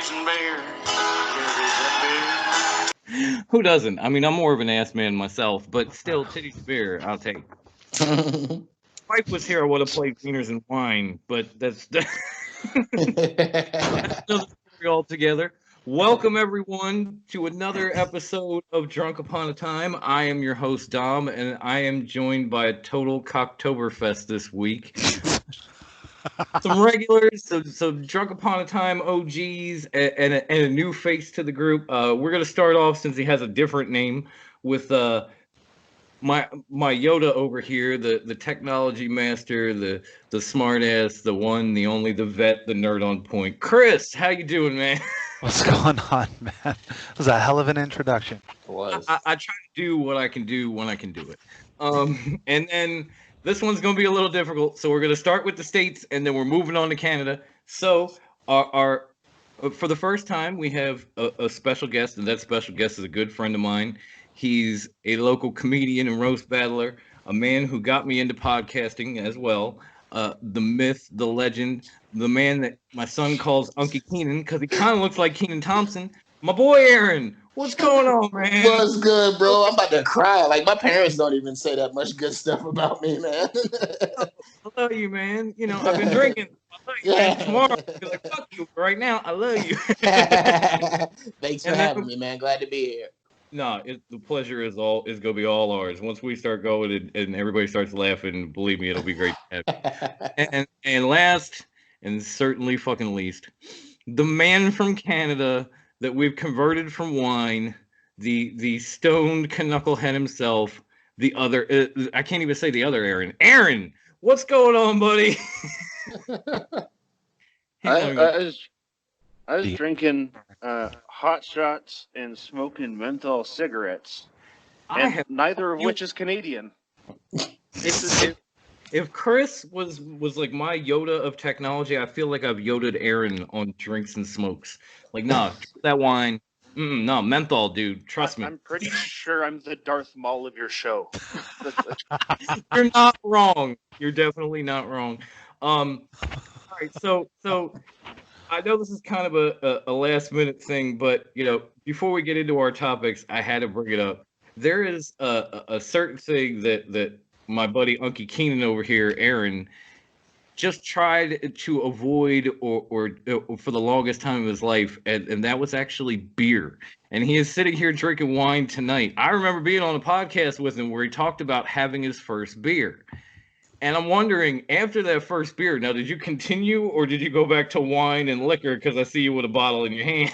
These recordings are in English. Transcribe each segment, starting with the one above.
titties and beer. Titties and beer. Who doesn't? I mean, I'm more of an ass man myself, but still, titties and beer, I'll take. If wife was here, I would have played wieners and wine, but that's another story altogether. Welcome everyone to another episode of Drunk Upon a Time. I am your host Dom, and I am joined by a total Cocktoberfest this week. Some regulars, some Drunk Upon a Time OGs, and a new face to the group. We're gonna start off, since he has a different name, with my Yoda over here, the technology master, the smart ass, the one, the only, the vet, the nerd on point. Chris, how you doing, man? What's going on, man? That was a hell of an introduction. I try to do what I can do when I can do it. And then this one's going to be a little difficult, so we're going to start with the States, and then we're moving on to Canada. So our for the first time, we have a special guest, and that special guest is a good friend of mine. He's a local comedian and roast battler, a man who got me into podcasting as well. The myth, the legend, the man that my son calls Uncie Keenan because he kind of looks like Keenan Thompson. My boy Aaron, what's going on, man? What's good, bro? I'm about to cry. Like, my parents don't even say that much good stuff about me, man. I love you, man. You know, I've been drinking. I love you, man. Tomorrow, I'll be like, fuck you. Right now, I love you. Thanks for having me, man. Glad to be here. No, the pleasure is gonna be all ours. Once we start going and everybody starts laughing, believe me, it'll be great. And last, and certainly fucking least, the man from Canada that we've converted from wine, the stoned knucklehead himself, the other, I can't even say the other Aaron. Aaron, what's going on, buddy? I was drinking hot shots and smoking menthol cigarettes, and neither of which is Canadian. If Chris was like my Yoda of technology, I feel like I've Yoda'd Aaron on drinks and smokes. Like, nah, that wine. No, menthol, dude. Trust me. I'm pretty sure I'm the Darth Maul of your show. You're not wrong. You're definitely not wrong. All right, so I know this is kind of a last minute thing, but you know, before we get into our topics, I had to bring it up. There is a certain thing that my buddy Uncie Keenan over here, Aaron, just tried to avoid or for the longest time of his life, and that was actually beer. And he is sitting here drinking wine tonight. I remember being on a podcast with him where he talked about having his first beer. And I'm wondering, after that first beer, now, did you continue or did you go back to wine and liquor? Because I see you with a bottle in your hand.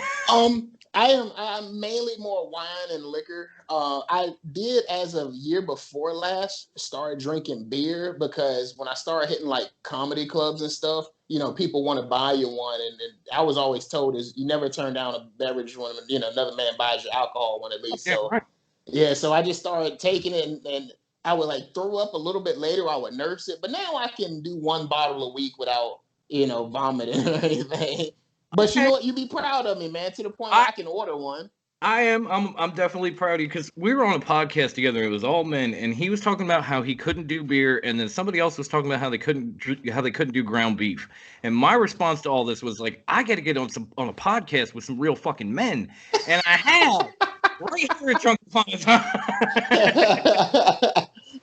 I'm mainly more wine and liquor. I did, as of year before last, start drinking beer because when I started hitting like comedy clubs and stuff, you know, people want to buy you one, and I was always told is you never turn down a beverage when another man buys you alcohol one at least. So Right. yeah, so I just started taking it, and I would like throw up a little bit later. I would nurse it, but now I can do one bottle a week without vomiting or anything. But you know what? You be proud of me, man, to the point where I can order one. I am. I'm definitely proud of you because we were on a podcast together. It was all men, and he was talking about how he couldn't do beer, and then somebody else was talking about how they couldn't do ground beef. And my response to all this was like, I got to get on a podcast with some real fucking men, and I have right here at Drunk Upon a Time.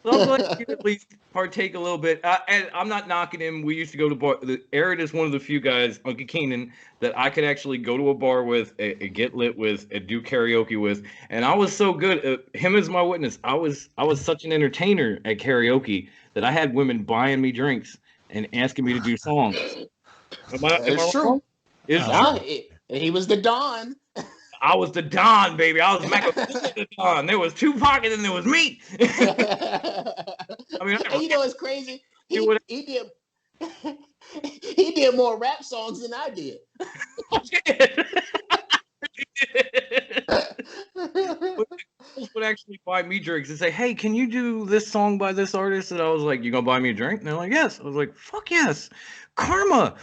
So I'm glad you at least partake a little bit. And I'm not knocking him. We used to go to bar. Aaron is one of the few guys, Uncie Keenan, that I could actually go to a bar with, and get lit with, and do karaoke with. And I was so good. Him as my witness. I was such an entertainer at karaoke that I had women buying me drinks and asking me to do songs. It's true. He was the Don. I was the Don, baby. I was the Don. There was Tupac and then there was me. I mean, and you know it's crazy. He did more rap songs than I did. Would actually buy me drinks and say, "Hey, can you do this song by this artist?" And I was like, "You gonna buy me a drink?" And they're like, "Yes." I was like, "Fuck yes, karma."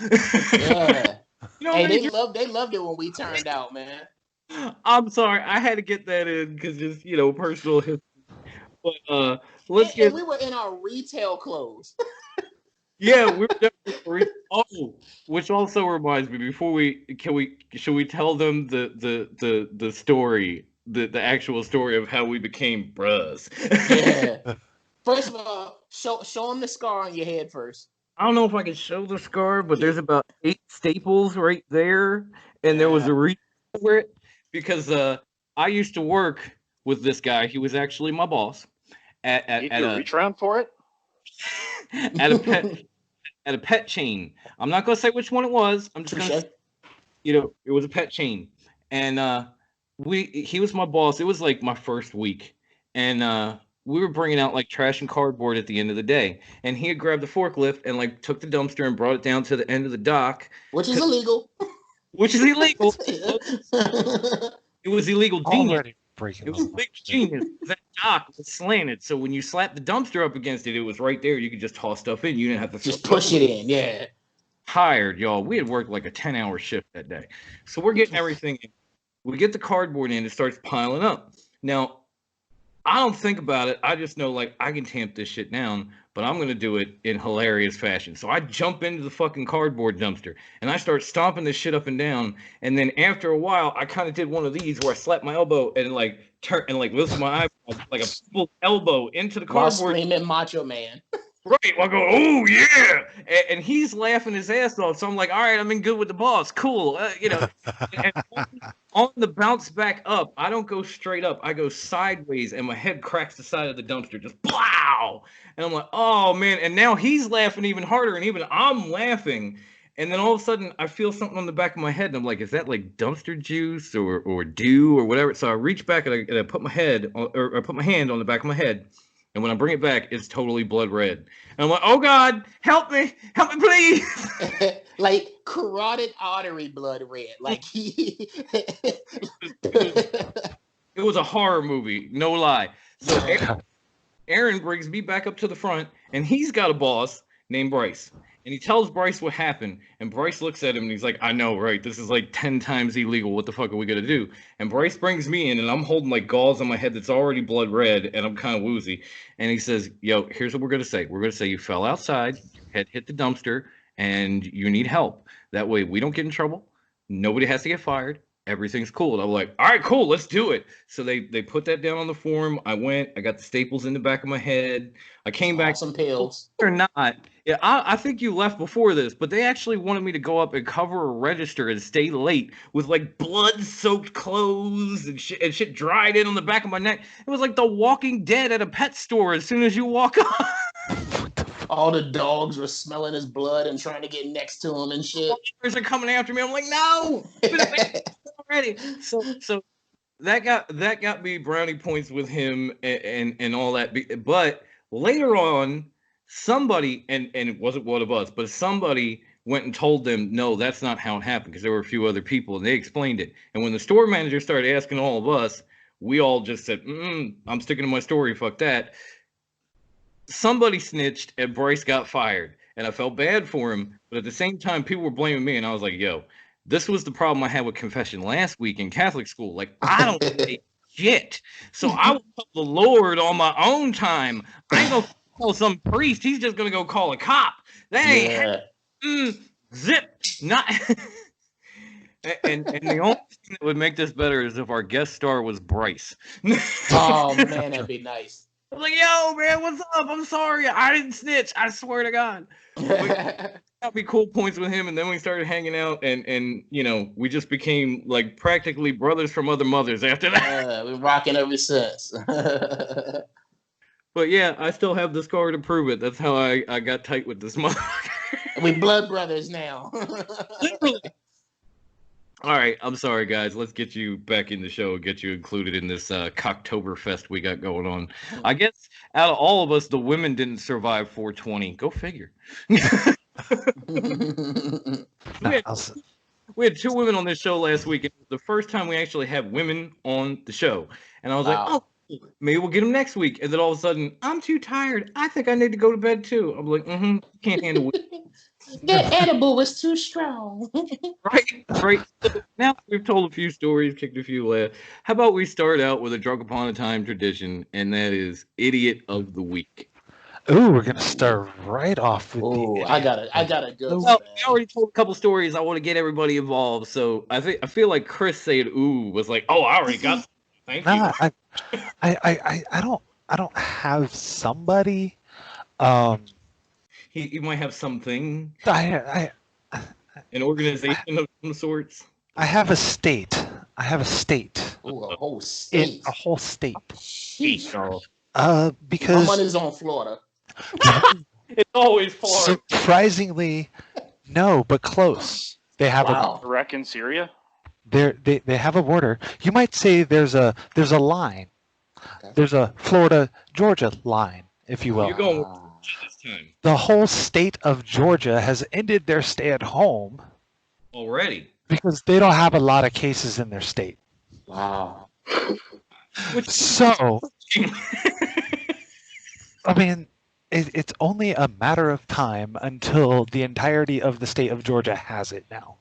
Yeah. Hey, they loved it when we turned out, man. I'm sorry, I had to get that in because just personal history. But and we were in our retail clothes. Yeah, we're definitely. Oh, which also reminds me. Before should we tell them the story, the actual story of how we became bros? Yeah. First of all, show them the scar on your head first. I don't know if I can show the scar, but there's about 8 staples right there, and there was a reason for it because I used to work with this guy. He was actually my boss at You a reach around for it? at a pet chain. I'm not gonna say which one it was. I'm just gonna say, it was a pet chain, and he was my boss. It was like my first week, and we were bringing out like trash and cardboard at the end of the day, and he had grabbed the forklift and like took the dumpster and brought it down to the end of the dock, which is illegal. Which is illegal. It was illegal genius. Already breaking. It was big genius. That dock was slanted, so when you slapped the dumpster up against it, it was right there. You could just toss stuff in. You didn't have to just push it in. Yeah. Tired, y'all. We had worked like a 10-hour shift that day, so we're getting everything in. We get the cardboard in. It starts piling up. Now, I don't think about it. I just know like I can tamp this shit down, but I'm gonna do it in hilarious fashion. So I jump into the fucking cardboard dumpster and I start stomping this shit up and down. And then after a while, I kind of did one of these where I slapped my elbow and like turn and like lifted my eyebrows like a full elbow into the cardboard. Screaming Macho Man. Right, I go, oh yeah, and he's laughing his ass off. So I'm like, all right, I'm in good with the boss, cool, And on the bounce back up, I don't go straight up, I go sideways, and my head cracks the side of the dumpster, just blow. And I'm like, oh man, and now he's laughing even harder, and even I'm laughing. And then all of a sudden, I feel something on the back of my head, and I'm like, is that like dumpster juice or dew or whatever? So I reach back and I put my head or I put my hand on the back of my head. And when I bring it back, it's totally blood red. And I'm like, oh God, help me, please. Like carotid artery blood red. Like he. It was a horror movie, no lie. So Aaron brings me back up to the front, and he's got a boss named Bryce. And he tells Bryce what happened, and Bryce looks at him and he's like, I know, right? This is like 10 times illegal. What the fuck are we gonna do? And Bryce brings me in, and I'm holding like gauze on my head that's already blood red, and I'm kind of woozy. And he says, yo, here's what we're gonna say. We're gonna say you fell outside, your head hit the dumpster, and you need help. That way we don't get in trouble. Nobody has to get fired. Everything's cool. And I'm like, all right, cool, let's do it. So they put that down on the form. I went, I got the staples in the back of my head. I came back. Some pills. Or not. Yeah, I think you left before this, but they actually wanted me to go up and cover a register and stay late with like blood-soaked clothes and shit dried in on the back of my neck. It was like The Walking Dead at a pet store as soon as you walk up. All the dogs were smelling his blood and trying to get next to him and shit. Are coming after me. I'm like, no, already. So that got me brownie points with him and all that. But later on, somebody and it wasn't one of us, but somebody went and told them, no, that's not how it happened, because there were a few other people and they explained it. And when the store manager started asking all of us, we all just said, I'm sticking to my story. Fuck that. Somebody snitched and Bryce got fired, and I felt bad for him, but at the same time people were blaming me, and I was like, yo, this was the problem I had with confession last week in Catholic school. Like, I don't say shit, so I will tell the Lord on my own time. I ain't gonna call some priest. He's just gonna go call a cop. That ain't zip not. And the only thing that would make this better is if our guest star was Bryce. Oh man, that'd be nice. I was like, yo, man, what's up? I'm sorry. I didn't snitch. I swear to God. Got me cool points with him, and then we started hanging out, and we just became like practically brothers from other mothers after that. We're rocking ever since. But yeah, I still have the scar to prove it. That's how I got tight with this motherfucker. We blood brothers now. Literally. All right, I'm sorry, guys. Let's get you back in the show, get you included in this Cocktoberfest we got going on. I guess out of all of us, the women didn't survive 420. Go figure. We had 2 women on this show last week. It was the first time we actually had women on the show. And I was like, oh, maybe we'll get them next week. And then all of a sudden, I'm too tired. I think I need to go to bed too. I'm like, can't handle it. That edible was too strong. Right. Now we've told a few stories, kicked a few laughs. How about we start out with a drunk upon a time tradition, and that is Idiot of the Week. Ooh, we're gonna start right off with Ooh, the I got a good Well, one, man. I already told a couple stories. I want to get everybody involved, so I feel like Chris saying "ooh" was like, "Oh, I already got." Thank you. Nah, I don't have somebody. He might have something, I an organization of some sorts. I have a state. I have a state. Ooh, a whole state. A whole state. Sheesh. Y'all. Because My money's on Florida. It's always Florida. surprisingly, no, but close. They have Wow. Iraq and Syria. they have a border. You might say there's a line. Okay. There's a Florida Georgia line, if you will. You're going with this time The whole state of Georgia has ended their stay at home already. because they don't have a lot of cases in their state. Wow. So, I mean, it's only a matter of time until the entirety of the state of Georgia has it now.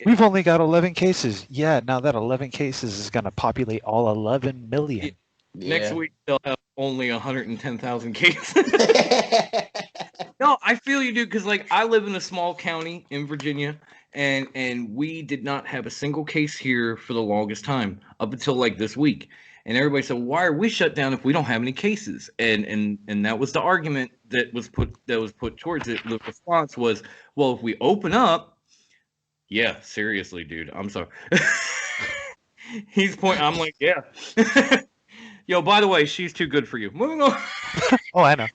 We've only got 11 cases. Yeah, now that 11 cases is going to populate all 11 million. Next week they'll have only 110,000 cases. No, I feel you, dude. Because like I live in a small county in Virginia, and we did not have a single case here for the longest time up until like this week. And everybody said, "Why are we shut down if we don't have any cases?" And that was the argument that was put towards it. The response was, "Well, if we open up, yeah, seriously, dude, I'm sorry." He's pointing. I'm like, yeah. Yo, by the way, she's too good for you. Moving on. Oh, I know.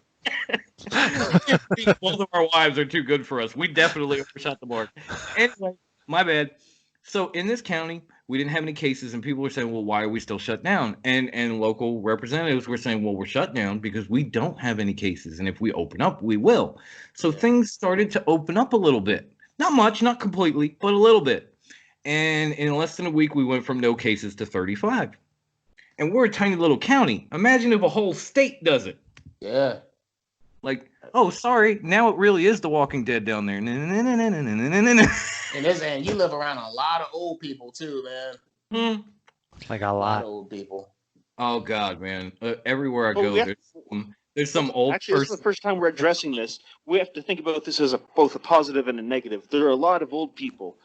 Both of our wives are too good for us. We definitely overshot the mark. Anyway, my bad. So in this county, we didn't have any cases, and people were saying, "Well, why are we still shut down?" And local representatives were saying, "Well, we're shut down because we don't have any cases, and if we open up, we will." So things started to open up a little bit. Not much, not completely, but a little bit. And in less than a week, we went from no cases to 35. And we're a tiny little county. Imagine if a whole state does it. Yeah. Like, oh, sorry, now it really is The Walking Dead down there. And you live around a lot of old people too, man. Like a A lot lot. of old people. Oh God, man! Everywhere I go, there's some old Actually, this is person. the first time we're addressing this. We have to think about this as both a positive and a negative. There are a lot of old people,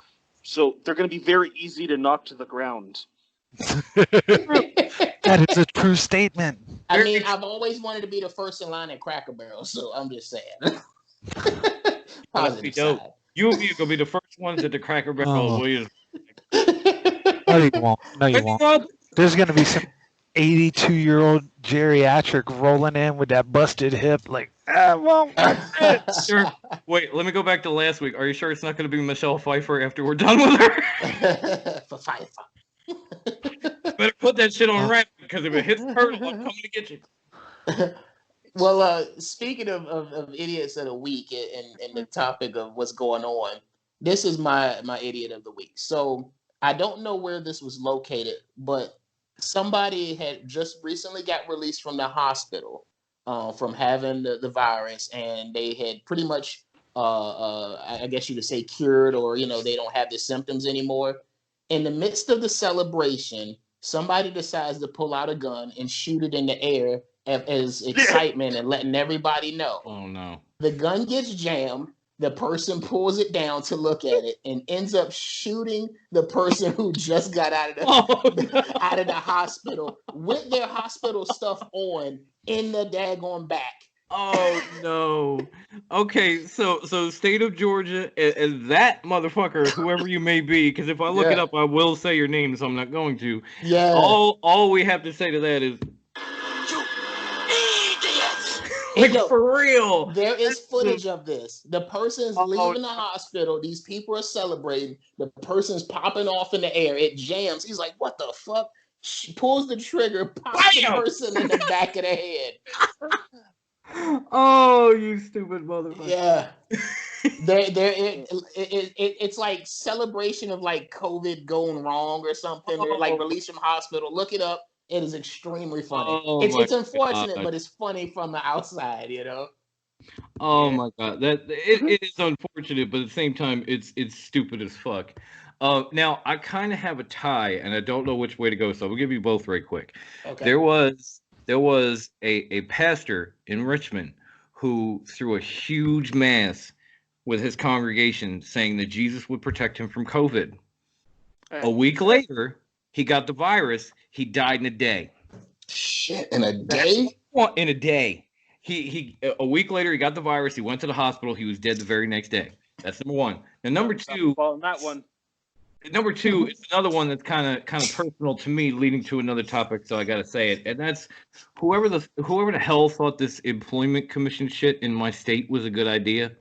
so they're going to be very easy to knock to the ground. That is a true statement. I mean, I've always wanted to be the first in line at Cracker Barrel, so I'm just saying. Positive side. You and me are gonna be the first ones at the Cracker Barrel. Oh. Williams. No, you won't. No, you won't. There's going to be some 82-year-old geriatric rolling in with that busted hip, like, well, Sure. Wait, let me go back to last week. Are you sure it's not going to be Michelle Pfeiffer after we're done with her? For Pfeiffer. Better put that shit on rap because if it hits her, I'm coming to get you. Well, speaking of idiots of the week and the topic of what's going on, this is my idiot of the week. So I don't know where this was located, but somebody had just recently got released from the hospital from having the virus, and they had pretty much, I guess you could say, cured, or they don't have the symptoms anymore. In the midst of the celebration, somebody decides to pull out a gun and shoot it in the air as excitement and letting everybody know. Oh no! The gun gets jammed. The person pulls it down to look at it and ends up shooting the person who just got out of the hospital with their hospital stuff on in the daggone back. Oh no! Okay, so state of Georgia is that motherfucker, whoever you may be, because if I look it up, I will say your name, so I'm not going to. Yeah. All we have to say to that is, like, for real. There is footage of this. The person's leaving the hospital. These people are celebrating. The person's popping off in the air. It jams. He's like, "What the fuck?" She pulls the trigger, pops the person in the back of the head. Oh, you stupid motherfucker! Yeah, it's like celebration of like COVID going wrong or something. They're like released from hospital. Look it up. It is extremely funny. It's unfortunate, but it's funny from the outside, Oh my God, it is unfortunate, but at the same time, it's stupid as fuck. Now I kind of have a tie, and I don't know which way to go, so I'll give you both right quick. Okay. There was there was a pastor in Richmond who threw a huge mass with his congregation saying that Jesus would protect him from COVID. A week later, he got the virus. He died in a day. Shit, in a day? In a day. He a week later, he got the virus. He went to the hospital. He was dead the very next day. That's number one. And number two, that one. Number two is another one that's kind of personal to me, leading to another topic. So I got to say it, and that's whoever the hell thought this employment commission shit in my state was a good idea,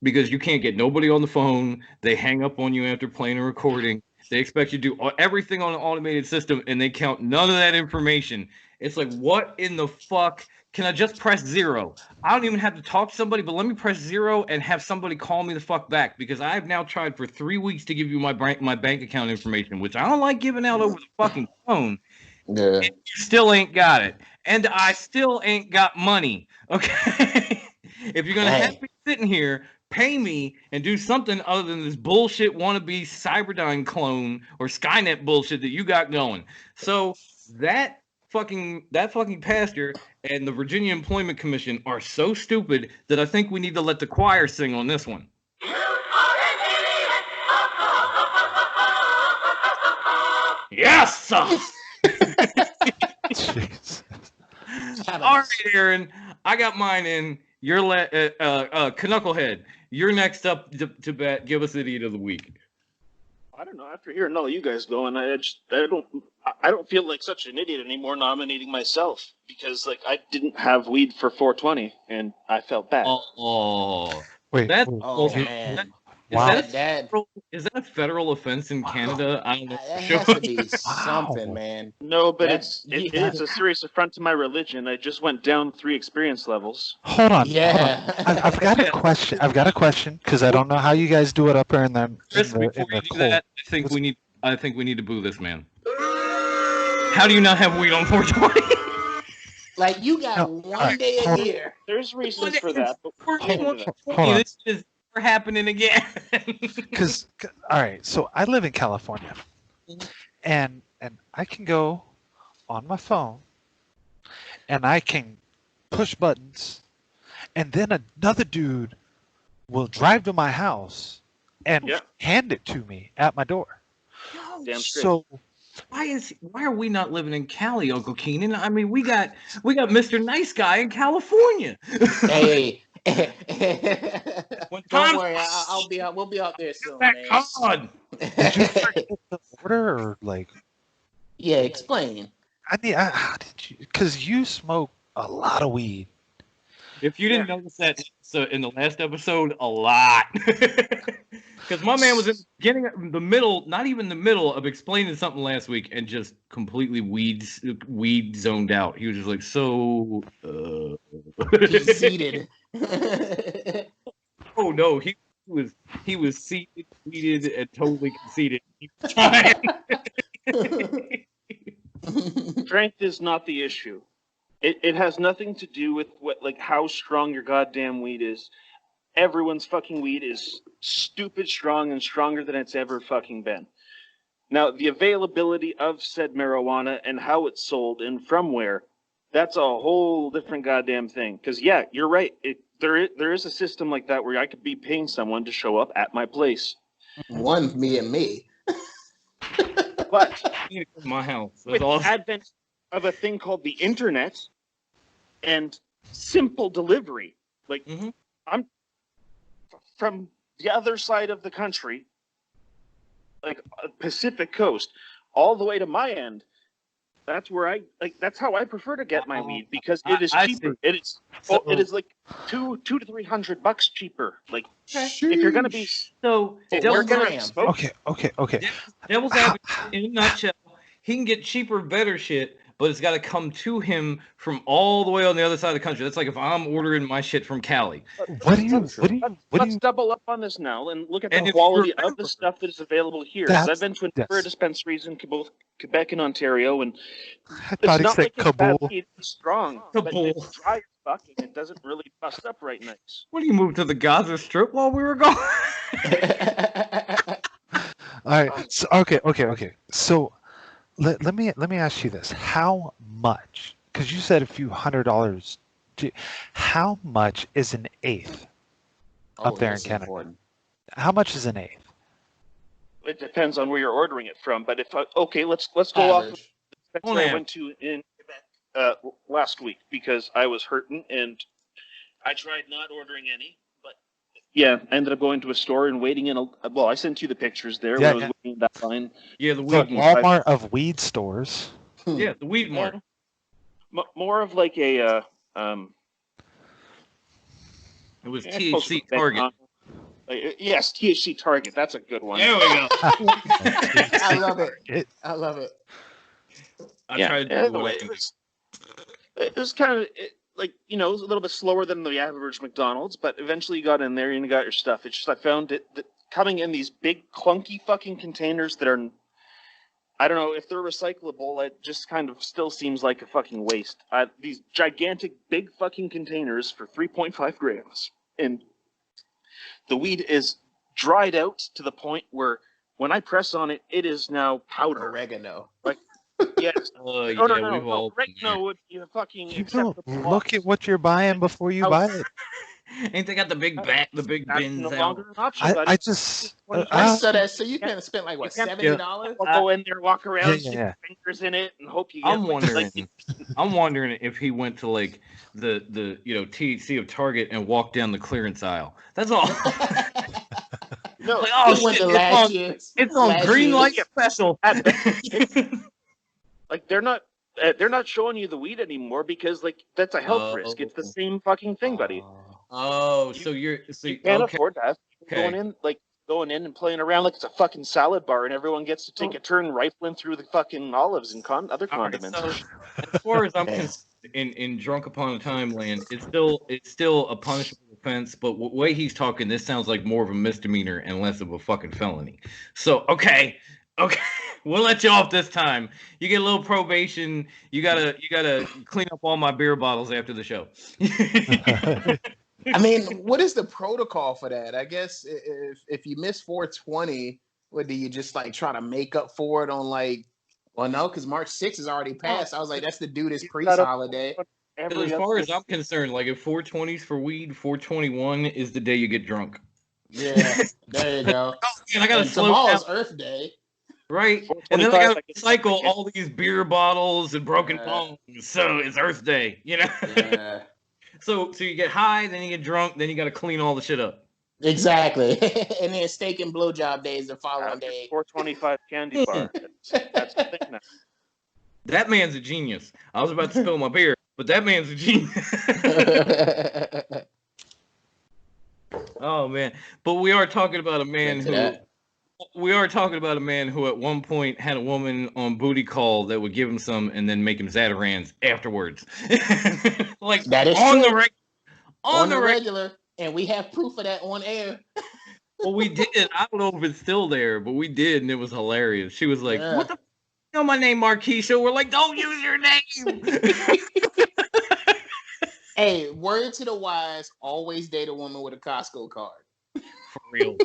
because you can't get nobody on the phone. They hang up on you after playing a recording. They expect you to do everything on an automated system, and they count none of that information. It's like, what in the fuck? Can I just press 0? I don't even have to talk to somebody, but let me press 0 and have somebody call me the fuck back, because I have now tried for 3 weeks to give you my bank account information, which I don't like giving out over the fucking phone. Yeah. And you still ain't got it. And I still ain't got money. Okay? If you're going to have me sitting here, pay me and do something other than this bullshit wannabe Cyberdyne clone or Skynet bullshit that you got going. So that fucking pastor and the Virginia Employment Commission are so stupid that I think we need to let the choir sing on this one. Yes! All right, Aaron, I got mine in. You're Knucklehead. You're next up to bat. Give us the idiot of the week. I don't know. After hearing all you guys going, I don't feel like such an idiot anymore nominating myself, because like I didn't have weed for 420 and I felt bad. Wait. That's man. Wow. Is that a federal offense in Canada? I don't know. That has to be something, man. No, but it's a serious affront to my religion. I just went down 3 experience levels. Hold on. Yeah. Hold on. I've got a question. because I don't know how you guys do it up here in the Chris, before you do that, I think we need to boo this man. How do you not have weed on 420? Like, you got one day a year. There's reasons for that. But hold on. This is happening again. Because all right, so I live in California, and I can go on my phone and I can push buttons, and then another dude will drive to my house and hand it to me at my door. Damn straight. So why are we not living in Cali, Uncle Keenan? I mean, we got Mr. Nice Guy in California. Hey. Don't worry, we'll be out there soon, man. God. did you forget the order, or like? Yeah, explain. How did you? Because you smoke a lot of weed. If you didn't notice that, so in the last episode, a lot. Because my man was in the middle, not even the middle of explaining something last week, and just completely weed zoned out. He was just like, so. Conceited. Oh no, he was seated, weeded, and totally conceited. He was trying. Strength is not the issue. It has nothing to do with how strong your goddamn weed is. Everyone's fucking weed is stupid strong and stronger than it's ever fucking been. Now, the availability of said marijuana and how it's sold and from where, that's a whole different goddamn thing. Because, yeah, you're right. There is a system like that where I could be paying someone to show up at my place. Me and me. But my house. With the advent of a thing called the internet and simple delivery, I'm from the other side of the country, like Pacific coast, all the way to my end. That's where that's how I prefer to get my weed, because it is cheaper. It is like $200 to $300 cheaper. Like, if you're gonna be Okay. Devil's advocate, in a nutshell, he can get cheaper, better shit, but it's got to come to him from all the way on the other side of the country. That's like if I'm ordering my shit from Cali. Let's double up on this now and look at the quality of the stuff that is available here. I've been to a number of dispensaries in both Quebec and Ontario, and it's not like it's bad weed. It's strong, but it's dry as fuck, and it doesn't really bust up right nice. What do you move to the Gaza Strip while we were gone? All right. So, okay. So let me ask you this: how much? because you said a few $100. How much is an eighth up there in Canada? Important. How much is an eighth? It depends on where you're ordering it from. But let's go off of the dispensary I went to in Quebec last week because I was hurting and I tried not ordering any. But yeah, I ended up going to a store and waiting in I sent you the pictures there. Yeah, where I was waiting in that line. Yeah, the The weed mart. Walmart of weed stores. Yeah, the weed mart. More of like a It was THC Target. Yes, THC Target. That's a good one. There we go. I love it. I love it. I tried to do it was kind of like, it was a little bit slower than the average McDonald's, but eventually you got in there and you got your stuff. It's just I found it that coming in these big clunky fucking containers that are, I don't know if they're recyclable. It just kind of still seems like a fucking waste. These gigantic big fucking containers for 3.5 grams, and the weed is dried out to the point where when I press on it, it is now powder. Oregano. Like, yes. No. Oregano would be a fucking You acceptable. look at what you're buying before you buy it. Ain't they got the big bins no out? longer an option. I just So you can spend like what, $70? I'll go in there, walk around, stick yeah. your fingers in it, and hope you get. I'm wondering if he went to like the THC of Target and walked down the clearance aisle. That's all. No, like, oh went shit, to it's on green light special. Like they're not showing you the weed anymore because like that's a health risk. It's the same fucking thing, buddy. Oh, you can't afford that. Going in and playing around like it's a fucking salad bar, and everyone gets to take a turn rifling through the fucking olives and other condiments. Right, so, as far as I'm concerned, in Drunk Upon a Time land, it's still a punishable offense. But the way he's talking, this sounds like more of a misdemeanor and less of a fucking felony. So okay, we'll let you off this time. You get a little probation. You gotta clean up all my beer bottles after the show. I mean, what is the protocol for that? I guess if you miss 420, what do you just like try to make up for it on like? Well, no, because March 6th is already passed. I was like, that's the dudest pre-holiday. As far as I'm concerned, like if 420's for weed, 421 is the day you get drunk. Yeah, there you go. And I gotta slow tomorrow's down. Earth Day. Right, and then I gotta recycle all these beer bottles and broken bones. So it's Earth Day, Yeah. So you get high, then you get drunk, then you gotta clean all the shit up. Exactly. And then steak and blowjob days the following day. 425 candy bar. That's the thing now. That man's a genius. I was about to spill my beer, but that man's a genius. Oh man! But we are talking about a man who at one point had a woman on booty call that would give him some and then make him Zatarans afterwards. Like that is on true. On the regular. And we have proof of that on air. Well, we did. I don't know if it's still there, but we did, and it was hilarious. She was like, "What the? You know my name, Marquisha." We're like, "Don't use your name." Hey, word to the wise: always date a woman with a Costco card. For real.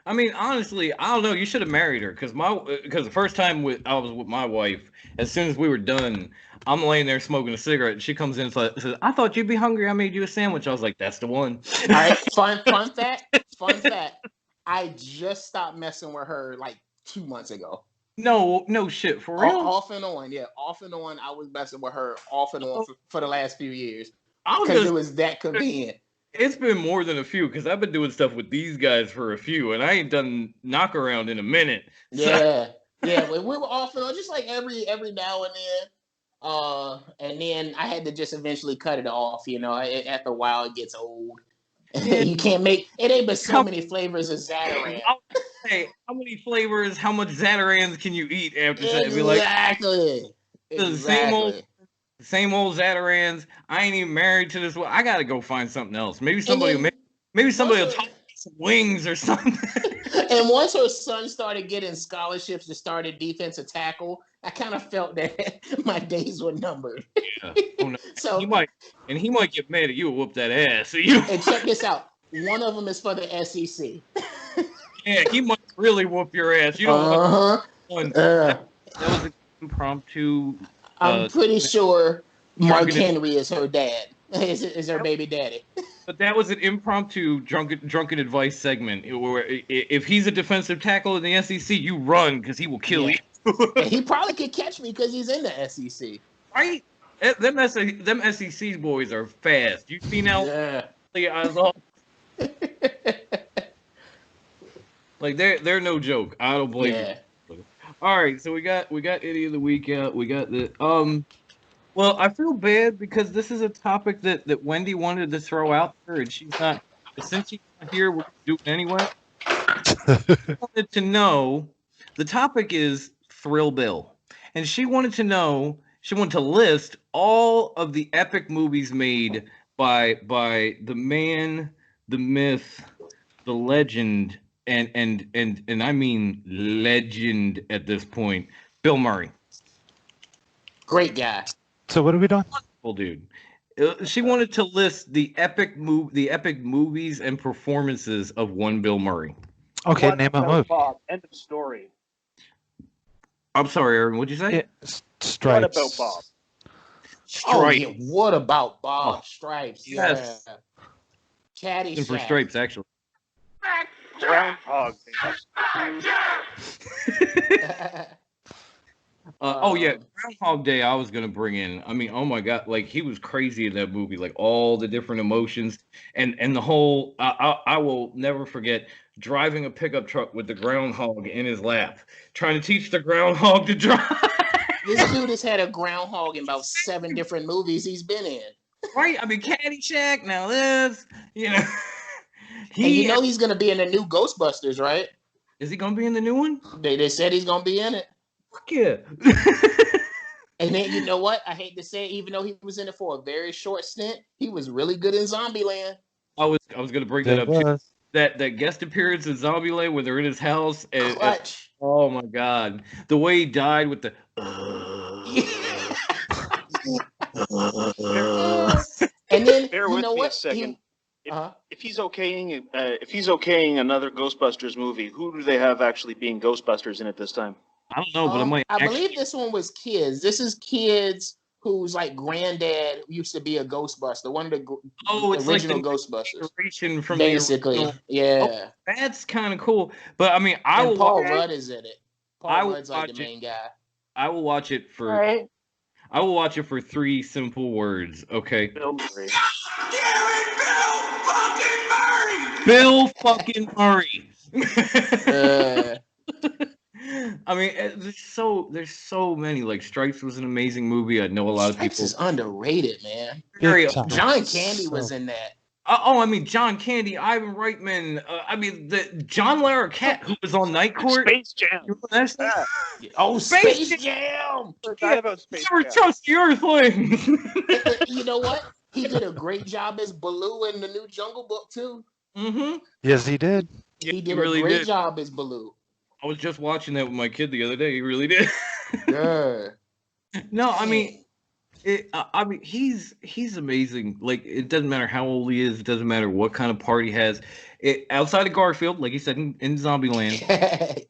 I mean, honestly, I don't know. You should have married her because the first time I was with my wife, as soon as we were done, I'm laying there smoking a cigarette, and she comes in and says, "I thought you'd be hungry. I made you a sandwich." I was like, "That's the one." All right, fun fact. I just stopped messing with her like 2 months ago. No shit, for real. Off and on, yeah, off and on. I was messing with her off and on for the last few years because it was that convenient. It's been more than a few because I've been doing stuff with these guys for a few, and I ain't done knock around in a minute. Yeah, yeah. We were off and on, just like every now and then. And then I had to just eventually cut it off. After a while, it gets old. You can't make it. Ain't but so many flavors of Zataran. Hey, how many flavors? How much Zatarans can you eat after that? Exactly. The same old Zatarans. I ain't even married to this one. I gotta go find something else. Maybe somebody will talk some wings or something. And once her son started getting scholarships and started defensive tackle, I kind of felt that my days were numbered. Yeah. Oh, no. So he might get mad at you and whoop that ass. And check this out. One of them is for the SEC. Yeah, he might really whoop your ass. You don't want one. impromptu. I'm pretty sure Mark drunken- Henry is her dad. Is her baby daddy. But that was an impromptu drunken advice segment where if he's a defensive tackle in the SEC, you run because he will kill Yeah. you. And he probably could catch me because he's in the SEC. Right? Them SEC boys are fast. You see now? Yeah. Like they're no joke. I don't blame you. All right, so we got Idiot of the Week out. We got the Well, I feel bad because this is a topic that Wendy wanted to throw out there, and she's not. Since she's not here, we're doing it anyway. She wanted to know. The topic is Thrill Bill, and she wanted to know. She wanted to list all of the epic movies made by the man, the myth, the legend, and I mean legend at this point, Bill Murray. Great guy. So what are we doing? Well, dude, she wanted to list the epic movies and performances of one Bill Murray. Okay, What name a about movie. Bob? End of story. I'm sorry, Aaron. What'd you say? Stripes. What about Bob? Stripes. Oh, yeah. What about Bob? Oh, Stripes? yes. Yeah. For Caddyshack. Stripes, actually. Groundhog Oh yeah, Groundhog Day. I was gonna bring in. I mean, oh my god, like he was crazy in that movie. Like all the different emotions and the whole. I will never forget driving a pickup truck with the groundhog in his lap, trying to teach the groundhog to drive. This dude has had a groundhog in about 7 different movies he's been in. Right? I mean, Caddyshack. Now this, you know. And you know he's gonna be in the new Ghostbusters, right? Is he gonna be in the new one? They said he's gonna be in it. Fuck yeah. And then you know what? I hate to say it, even though he was in it for a very short stint, he was really good in Zombieland. I was gonna bring that up too. That guest appearance in Zombieland where they're in his house and Clutch. oh my god, the way he died with the. And then Bear you with know me what? a second. Uh-huh. If he's okaying another Ghostbusters movie, who do they have actually being Ghostbusters in it this time? I don't know, but I might. I believe this one was kids. This is kids whose like granddad used to be a Ghostbuster, one of the it's original like the Ghostbusters. Inspiration from Basically, the original. yeah. Oh, that's kind of cool. But I mean, And Paul Rudd is in it. Paul Rudd's like the watch main guy. I will watch it for. Right. I will watch it for 3 simple words. Okay. Bill Murray. Bill fucking Murray. I mean, there's so many. Like Stripes was an amazing movie. I know a lot Stripes of people. is underrated, man. John Candy was in that. I mean, John Candy, Ivan Reitman. I mean, the John Larroquette, who was on Night Court. Space Jam. You remember that? Oh, Space Jam! Forgot about Space Never Jam. trust the Earthlings. You know what? He did a great job as Baloo in the new Jungle Book too. Mm-hmm. Yes, he did. He did really a great did. job as Baloo. I was just watching that with my kid the other day. He really did. Yeah. No, I mean, he's amazing. Like, it doesn't matter how old he is. It doesn't matter what kind of part he has. Outside of Garfield, like you said in Zombieland,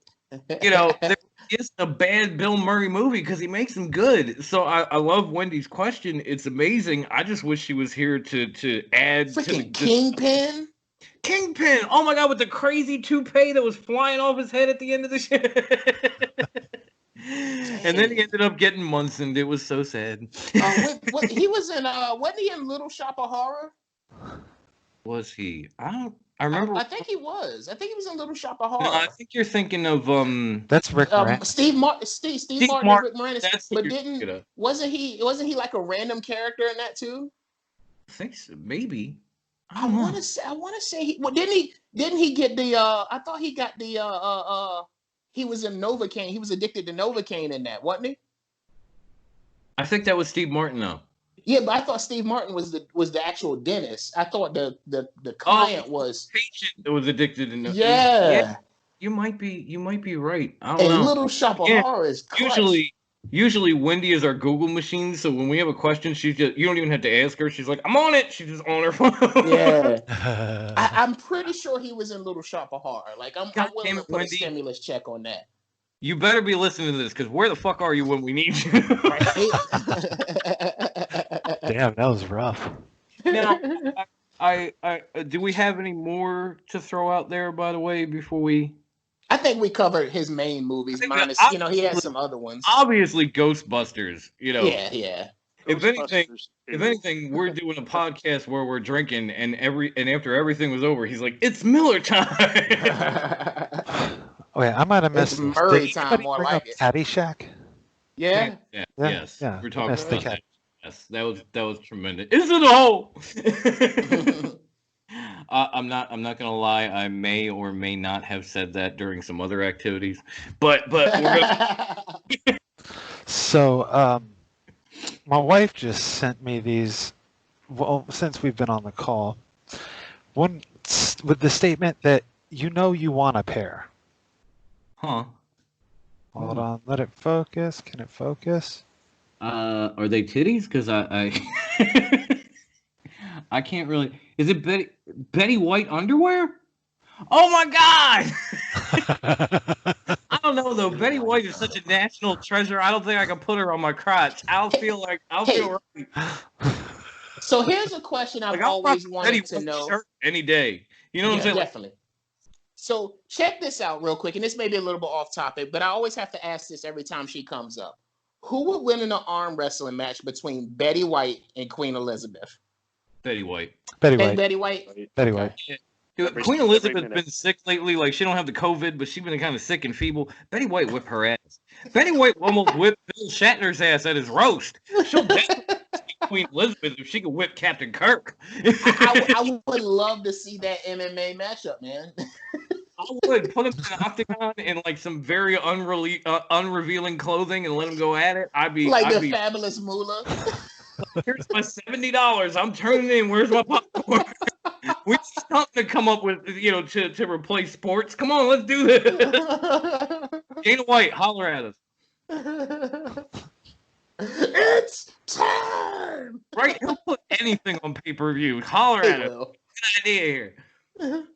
you know, there is a bad Bill Murray movie because he makes them good. So I love Wendy's question. It's amazing. I just wish she was here to add Freaking Kingpin. Kingpin. Oh my god, with the crazy toupee that was flying off his head at the end of the shit. And then he ended up getting Munson. It was so sad. He was in wasn't he in Little Shop of Horror? Was he? I remember. I think he was. I think he was in Little Shop of Horror. No, I think you're thinking of That's Rick Moranis. Steve Martin and Rick Moranis. But wasn't he like a random character in that too? I think so, maybe. I want to say didn't he get the I thought he got the he was in Novocaine. He was addicted to Novocaine in that, wasn't he? I think that was Steve Martin though. Yeah, but I thought Steve Martin was the actual dentist. I thought the client was patient that was addicted to Novocaine. Yeah. You might be right. I don't know. Little Shop of Horror is clutch. Usually Wendy is our Google machine, so when we have a question, you don't even have to ask her. She's like, I'm on it. She's just on her phone. Yeah. I'm pretty sure he was in Little Shop of Horror. Like I'm willing to put a stimulus check on that. You better be listening to this, because where the fuck are you when we need you? Damn, that was rough. Now, I do we have any more to throw out there, by the way, before we? I think we covered his main movies, minus, he has some other ones. Obviously, Ghostbusters, Yeah. If anything, we're doing a podcast where we're drinking, and after everything was over, he's like, "It's Miller time." Wait, I might have missed It's Murray time, more like it. Caddyshack? Yeah. Yes. Yeah. We're talking That's the about cat. that. Yes, that was tremendous. Is it a hole? I'm not gonna lie. I may or may not have said that during some other activities, but we're gonna. So, my wife just sent me these. Well, since we've been on the call, one with the statement that you want a pair. Huh? Hold on, let it focus. Can it focus? Are they titties? Because I I can't really. Is it Betty White underwear? Oh my God! I don't know though. Betty White is such a national treasure. I don't think I can put her on my crotch. I'll feel right. So here's a question I've always wanted to know. Shirt any day. You know what I'm saying? Definitely. So check this out real quick, and this may be a little bit off topic, but I always have to ask this every time she comes up. Who would win in an arm wrestling match between Betty White and Queen Elizabeth? Betty White. Betty White. Betty White. Betty White. Yeah. Dude, Queen Elizabeth's been sick lately. Like, she don't have the COVID, but she's been kind of sick and feeble. Betty White whipped her ass. Betty White almost whipped Bill Shatner's ass at his roast. She'll definitely Queen Elizabeth if she could whip Captain Kirk. I would love to see that MMA matchup, man. I would put him in an octagon in like some very unrevealing clothing and let him go at it. I'd be Fabulous Moolah. Here's my $70. I'm turning in. Where's my popcorn? We need something to come up with, to replace sports. Come on, let's do this. Dana White, holler at us. It's time. Right? He'll put anything on pay-per-view. Holler at us. Good idea here.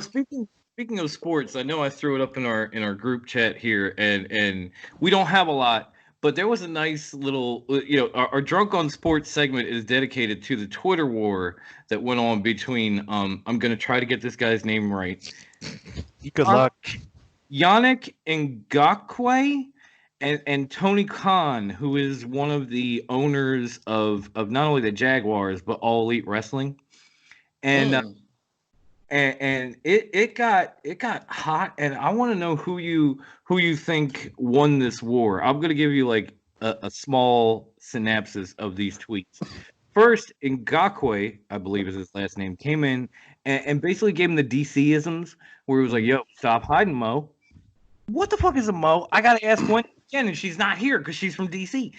Speaking of sports, I know I threw it up in our group chat here, and we don't have a lot, but there was a nice little, our Drunk on Sports segment is dedicated to the Twitter war that went on between, I'm going to try to get this guy's name right. Good luck. Yannick Ngakoue and Tony Khan, who is one of the owners of not only the Jaguars, but All Elite Wrestling. And it got hot, and I want to know who you think won this war. I'm gonna give you like a small synopsis of these tweets. First, Ngakoue, I believe is his last name, came in and basically gave him the DC-isms, where he was like, "Yo, stop hiding, Mo. What the fuck is a Mo? I gotta ask Gwen again, and she's not here because she's from DC."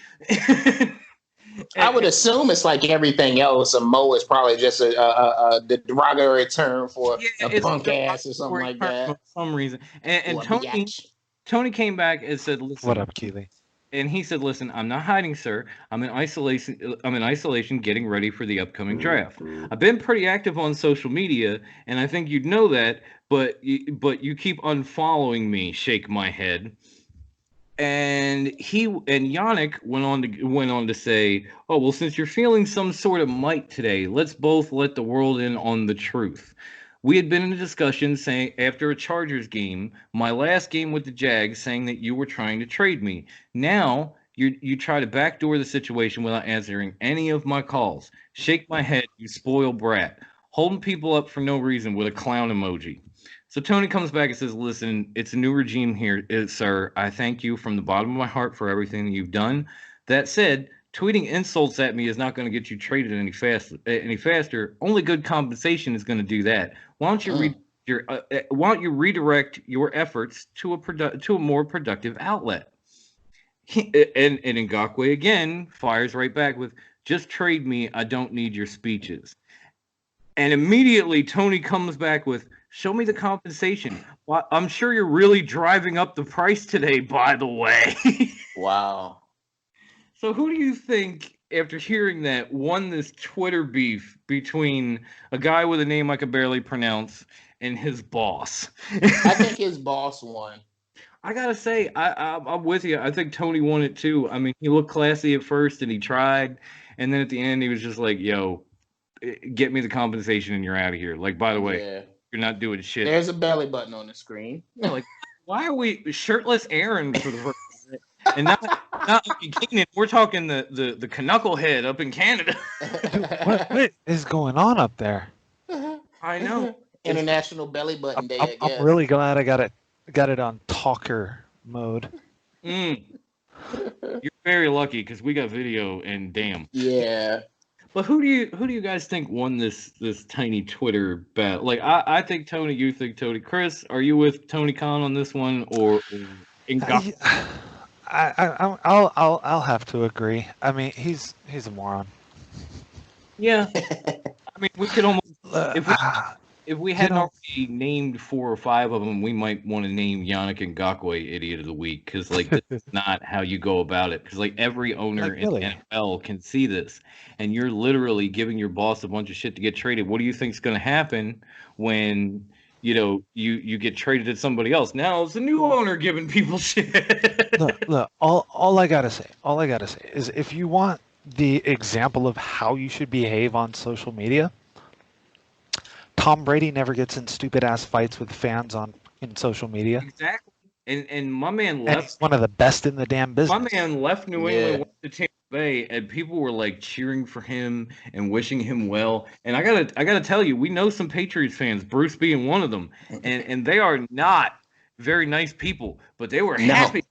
I would assume it's like everything else. A Mo is probably just a derogatory term for a punk ass or something like that. For some reason. And Tony came back and said, "Listen, what up, Keely?" And he said, "Listen, I'm not hiding, sir. I'm in isolation getting ready for the upcoming draft. I've been pretty active on social media, and I think you'd know that, but you keep unfollowing me." Shake my head. And Yannick went on to say, "Oh, well, since you're feeling some sort of might today, let's both let the world in on the truth. We had been in a discussion saying after a Chargers game, my last game with the Jags, saying that you were trying to trade me. Now you try to backdoor the situation without answering any of my calls. Shake my head, you spoiled brat. Holding people up for no reason with a clown emoji." So Tony comes back and says, "Listen, it's a new regime here, sir. I thank you from the bottom of my heart for everything that you've done. That said, tweeting insults at me is not going to get you traded any faster. Only good compensation is going to do that. Why don't you redirect your efforts to a more productive outlet?" And Ngakoue again fires right back with, "Just trade me. I don't need your speeches." And immediately Tony comes back with, "Show me the compensation. Well, I'm sure you're really driving up the price today, by the way." Wow. So who do you think, after hearing that, won this Twitter beef between a guy with a name I could barely pronounce and his boss? I think his boss won. I gotta say, I'm with you. I think Tony won it too. I mean, he looked classy at first, and he tried, and then at the end, he was just like, "Yo, get me the compensation, and you're out of here." Like, by the way, you're not doing shit. There's a belly button on the screen. Like, why are we shirtless Aaron for the first time? And not Uncie Keenan. We're talking the knucklehead up in Canada. What is going on up there? I know. International Belly Button Day. I guess. I'm really glad I got it on talker mode. You're very lucky because we got video and damn. Yeah. But who do you guys think won this tiny Twitter battle? Like I think Tony, you think Tony. Chris, are you with Tony Khan on this one or I'll have to agree. I mean, he's a moron. Yeah. I mean, we could almost if we hadn't already named 4 or 5 of them, we might want to name Yannick Ngakoue Idiot of the Week because like this is not how you go about it. Because like every owner in the NFL can see this, and you're literally giving your boss a bunch of shit to get traded. What do you think is going to happen when you get traded to somebody else? Now it's a new owner giving people shit. Look. All I gotta say is if you want the example of how you should behave on social media. Tom Brady never gets in stupid ass fights with fans in social media. Exactly. And my man left. And he's one of the best in the damn business. My man left New England, went to Tampa Bay, and people were like cheering for him and wishing him well. And I gotta tell you, we know some Patriots fans, Bruce being one of them, and they are not very nice people, but they were happy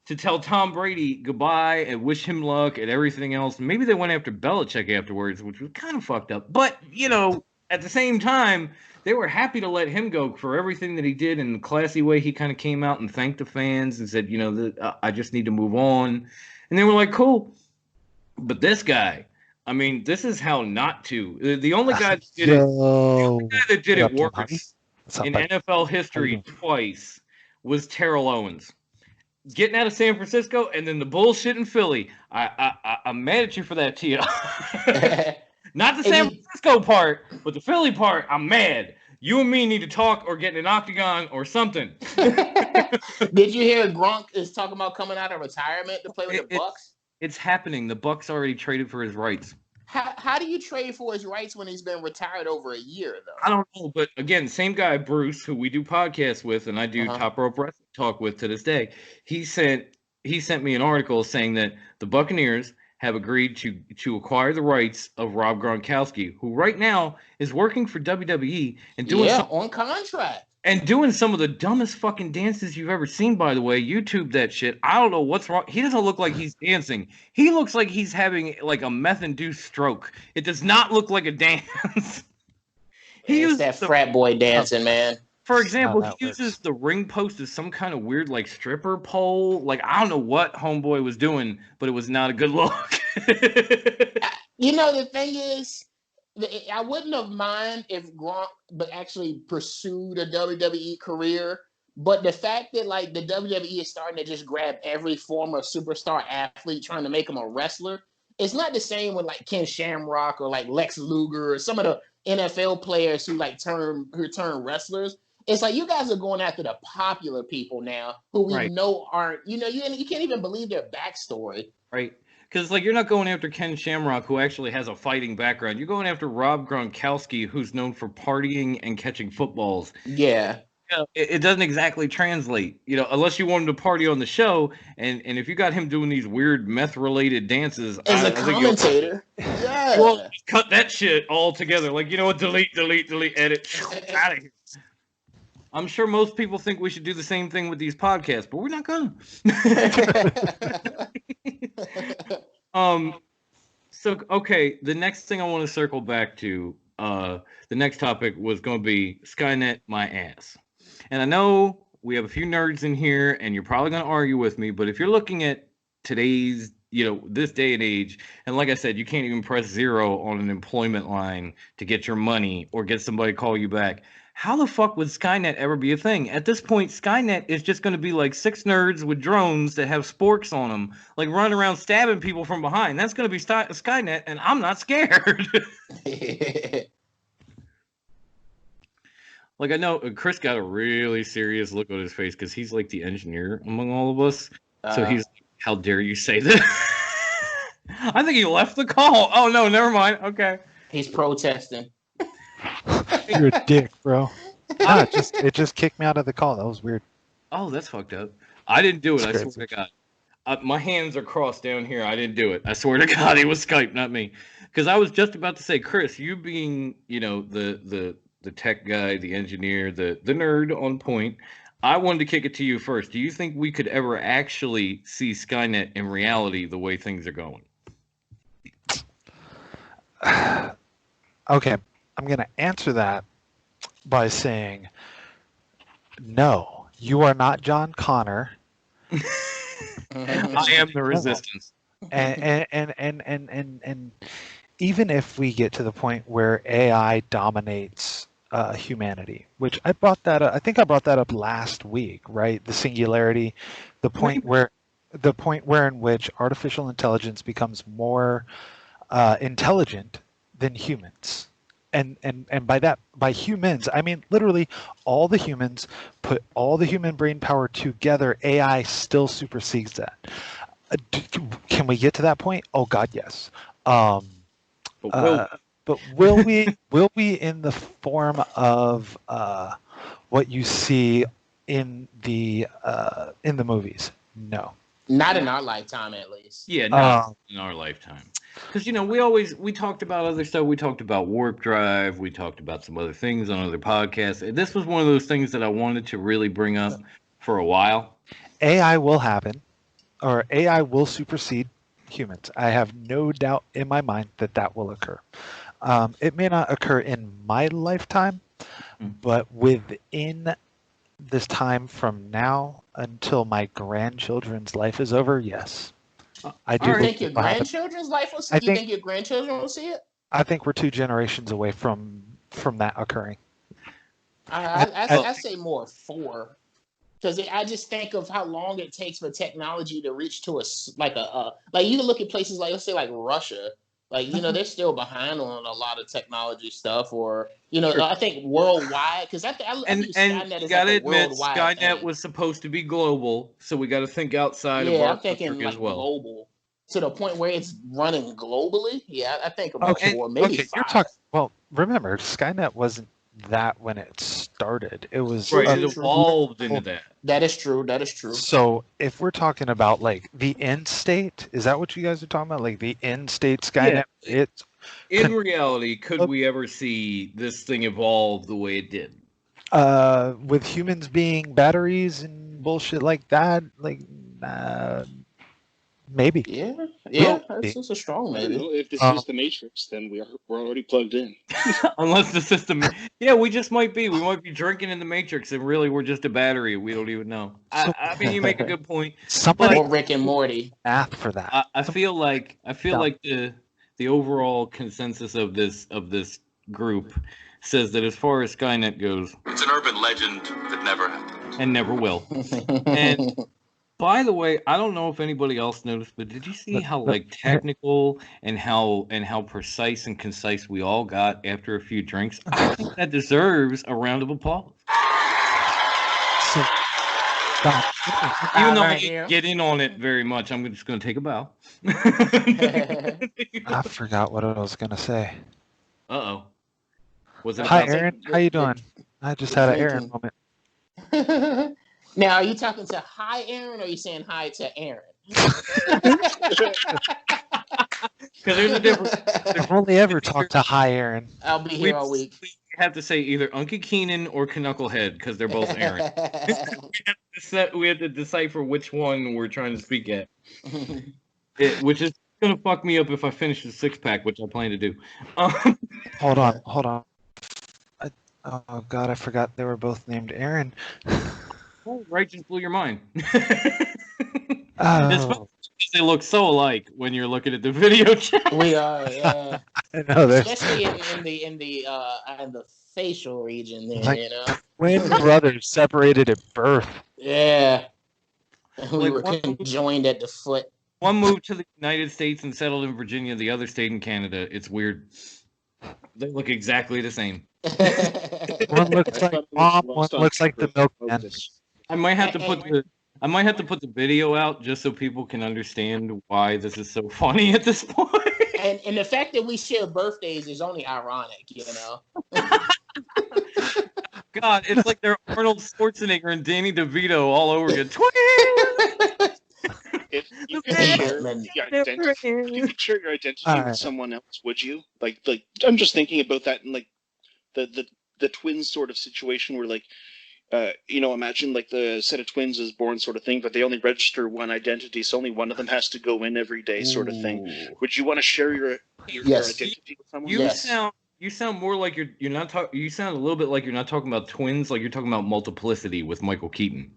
to tell Tom Brady goodbye and wish him luck and everything else. Maybe they went after Belichick afterwards, which was kind of fucked up. But at the same time, they were happy to let him go for everything that he did in the classy way. He kind of came out and thanked the fans and said, I just need to move on. And they were like, cool. But this guy, I mean, this is how not to. The only guy that did it worse in NFL history twice was Terrell Owens. Getting out of San Francisco and then the bullshit in Philly. I'm mad at you for that, Tia. Not the San Francisco part, but the Philly part, I'm mad. You and me need to talk or get in an octagon or something. Did you hear Gronk is talking about coming out of retirement to play with the Bucks? It's happening. The Bucks already traded for his rights. How do you trade for his rights when he's been retired over a year, though? I don't know, but again, same guy, Bruce, who we do podcasts with and I do Top Rope Wrestling Talk with to this day. He sent me an article saying that the Buccaneers have agreed to acquire the rights of Rob Gronkowski, who right now is working for WWE and doing on contract. And doing some of the dumbest fucking dances you've ever seen, by the way. YouTube that shit. I don't know what's wrong. He doesn't look like he's dancing. He looks like he's having like a meth-induced stroke. It does not look like a dance. He used that frat boy dancing, man. For example, he uses the ring post as some kind of weird like stripper pole. Like, I don't know what homeboy was doing, but it was not a good look. The thing is, I wouldn't have mind if Gronk actually pursued a WWE career, but the fact that like the WWE is starting to just grab every former superstar athlete trying to make them a wrestler, it's not the same with like Ken Shamrock or like Lex Luger or some of the NFL players who turn wrestlers. It's like you guys are going after the popular people now who we know aren't, you can't even believe their backstory. Right. Because, like, you're not going after Ken Shamrock, who actually has a fighting background. You're going after Rob Gronkowski, who's known for partying and catching footballs. Yeah. It doesn't exactly translate, unless you want him to party on the show. And if you got him doing these weird meth-related dances. As a commentator. Yeah. Well, cut that shit all together. Like, you know what? Delete, edit. Out of here. I'm sure most people think we should do the same thing with these podcasts, but we're not gonna. So okay, the next thing I want to circle back to, the next topic was going to be Skynet, my ass. And I know we have a few nerds in here, and you're probably going to argue with me, but if you're looking at today's, this day and age, and like I said, you can't even press 0 on an employment line to get your money or get somebody to call you back. How the fuck would Skynet ever be a thing? At this point, Skynet is just going to be like 6 nerds with drones that have sporks on them, like running around stabbing people from behind. That's going to be Skynet, and I'm not scared. Like I know Chris got a really serious look on his face because he's like the engineer among all of us. So he's like, how dare you say that? I think he left the call. Oh no, never mind. Okay. He's protesting. You're a dick, bro. No, it just kicked me out of the call. That was weird. Oh, that's fucked up. I didn't do it. I That's swear to God. My hands are crossed down here. I didn't do it. I swear to God, it was Skype, not me. Because I was just about to say, Chris, you being, the tech guy, the engineer, the nerd on point, I wanted to kick it to you first. Do you think we could ever actually see Skynet in reality the way things are going? Okay, I'm going to answer that by saying, no, you are not John Connor. I am the resistance. And even if we get to the point where AI dominates humanity, which I think I brought that up last week, right? The singularity, the point where in which artificial intelligence becomes more intelligent than humans. And by humans, I mean literally all the humans, put all the human brain power together, AI still supersedes that. Can we get to that point? Oh God, yes. But will we? Will we in the form of what you see in the movies? No. Not in our lifetime, at least. Yeah, not in our lifetime. Because we talked about other stuff. We talked about warp drive. We talked about some other things on other podcasts. This was one of those things that I wanted to really bring up for a while. AI will happen, or AI will supersede humans. I have no doubt in my mind that will occur. It may not occur in my lifetime, but within this time from now until my grandchildren's life is over, yes. I do. You think your grandchildren's life will see it? You think your grandchildren will see it? I think we're 2 generations away from that occurring. I say more 4. Because I just think of how long it takes for technology to reach to like you can look at places like, let's say, like Russia, like they're still behind on a lot of technology stuff, or sure. I think worldwide, because I think Skynet is like a worldwide Skynet thing. was supposed to be global, so we got to think outside of our I'm thinking like as well. Global to the point where it's running globally. Yeah, I think about 4, maybe 5. You're talking. Well, remember, Skynet wasn't that when it started. It was right. It evolved into that. That is true. So if we're talking about like the end state, is that what you guys are talking about? Like the end state Skynet? Yeah. In reality, could we ever see this thing evolve the way it did? With humans being batteries and bullshit like that, like maybe. Yeah, that's a strong maybe. If this is the Matrix, then we're already plugged in. Unless the system, we just might be. We might be drinking in the Matrix, and really we're just a battery. We don't even know. I mean, you make a good point. Somebody Rick and Morty math for that. I feel like the overall consensus of this group says that as far as Skynet goes, it's an urban legend that never happened and never will. And by the way, I don't know if anybody else noticed, but did you see how technical and how precise and concise we all got after a few drinks? I think that deserves a round of applause. So, even though I didn't get in on it very much, I'm just going to take a bow. I forgot what I was going to say. Uh-oh. Was it? Hi, Aaron. How you doing? I just had an Aaron moment. Now, are you talking to hi, Aaron, or are you saying hi to Aaron? Because there's a difference. I've only ever talked to hi, Aaron. I'll be here all week. We have to say either Uncie Keenan or Knucklehead because they're both Aaron. We have to decipher which one we're trying to speak at. Which is going to fuck me up if I finish the 6-pack, which I plan to do. Hold on. Oh, God, I forgot they were both named Aaron. Oh, right, just blew your mind. Oh. They look so alike when you're looking at the video chat. We are, yeah. I know, especially in the facial region there, like twin brothers separated at birth. Yeah. We were conjoined at the foot. One moved to the United States and settled in Virginia, the other stayed in Canada. It's weird. They look exactly the same. One looks like mom, one looks like the milkman. I might have to put the video out just so people can understand why this is so funny at this point. And the fact that we share birthdays is only ironic, you know. God, it's like they're Arnold Schwarzenegger and Danny DeVito all over again. If you could share your identity with someone else, would you? Like I'm just thinking about that in like the twins sort of situation where like imagine like the set of twins is born sort of thing, but they only register one identity, so only one of them has to go in every day sort of thing. Would you want to share your identity with someone? You sound more like you're not talking. You sound a little bit like you're not talking about twins, like you're talking about multiplicity with Michael Keaton.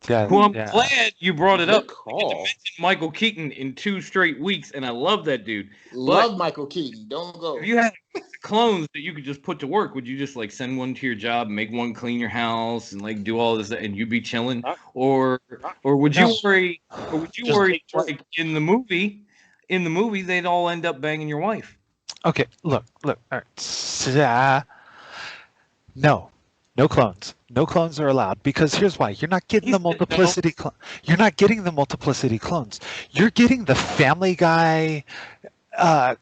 Yeah, who I'm glad you brought it up. Call. Michael Keaton in 2 straight weeks, and I love that dude. Love Michael Keaton. Don't go. If you had clones that you could just put to work, would you just like send one to your job, make one clean your house, and like do all this, and you'd be chilling, or would you worry? Or would you worry like in the movie they'd all end up banging your wife? Okay, look. All right. No clones. No clones are allowed because here's why: you're not getting the multiplicity. You're not getting the multiplicity clones. You're getting the Family Guy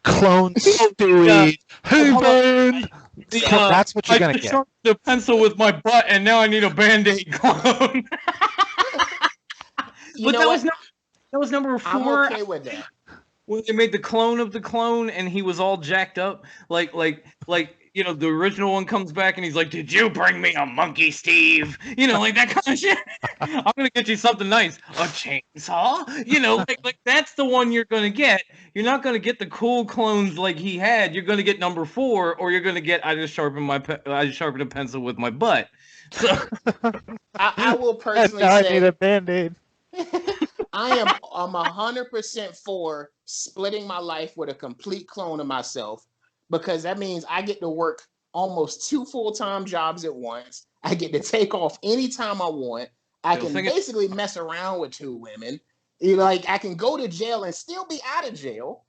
clone Stewie. Hey, man! That's what you're gonna get. I sharpened the pencil with my butt, and now I need a Band-Aid clone. But that was number 4. I'm okay with that. When they made the clone of the clone, and he was all jacked up, like the original one comes back and he's like, "Did you bring me a monkey, Steve?" Like that kind of shit. I'm gonna get you something nice, a chainsaw. Like that's the one you're gonna get. You're not gonna get the cool clones like he had. You're gonna get number 4, or you're gonna get I just sharpened a pencil with my butt. So I will personally say I need a Band-Aid. I'm 100% for splitting my life with a complete clone of myself, because that means I get to work almost 2 full-time jobs at once. I get to take off anytime I want. I can basically mess around with 2 women. I can go to jail and still be out of jail.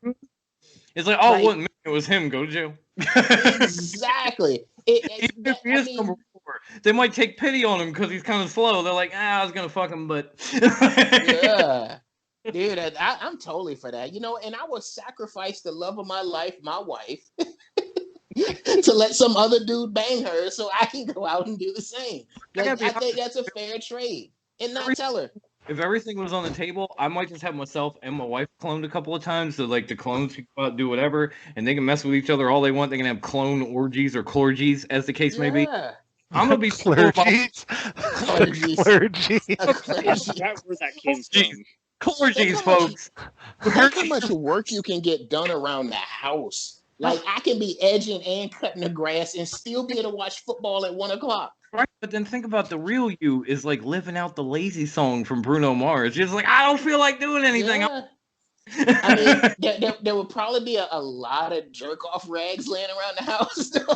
It's like, oh, it wasn't me, it was him. Go to jail. Exactly. Even if he is number 4, they might take pity on him because he's kind of slow. They're like, I was gonna fuck him, but yeah, dude, I'm totally for that. And I would sacrifice the love of my life, my wife, to let some other dude bang her so I can go out and do the same. I think that's a fair trade, and not tell her. If everything was on the table, I might just have myself and my wife cloned a couple of times. So like the clones can go out and do whatever, and they can mess with each other all they want. They can have clone orgies or clorgies, as the case may be. I'm gonna be clergies. That's where that came from. Clorgies, folks. Look how much work you can get done around the house. Like I can be edging and cutting the grass and still be able to watch football at 1:00. Right, but then think about the real you is like living out the lazy song from Bruno Mars. Just like, I don't feel like doing anything. Yeah. I mean, there would probably be a lot of jerk-off rags laying around the house. That's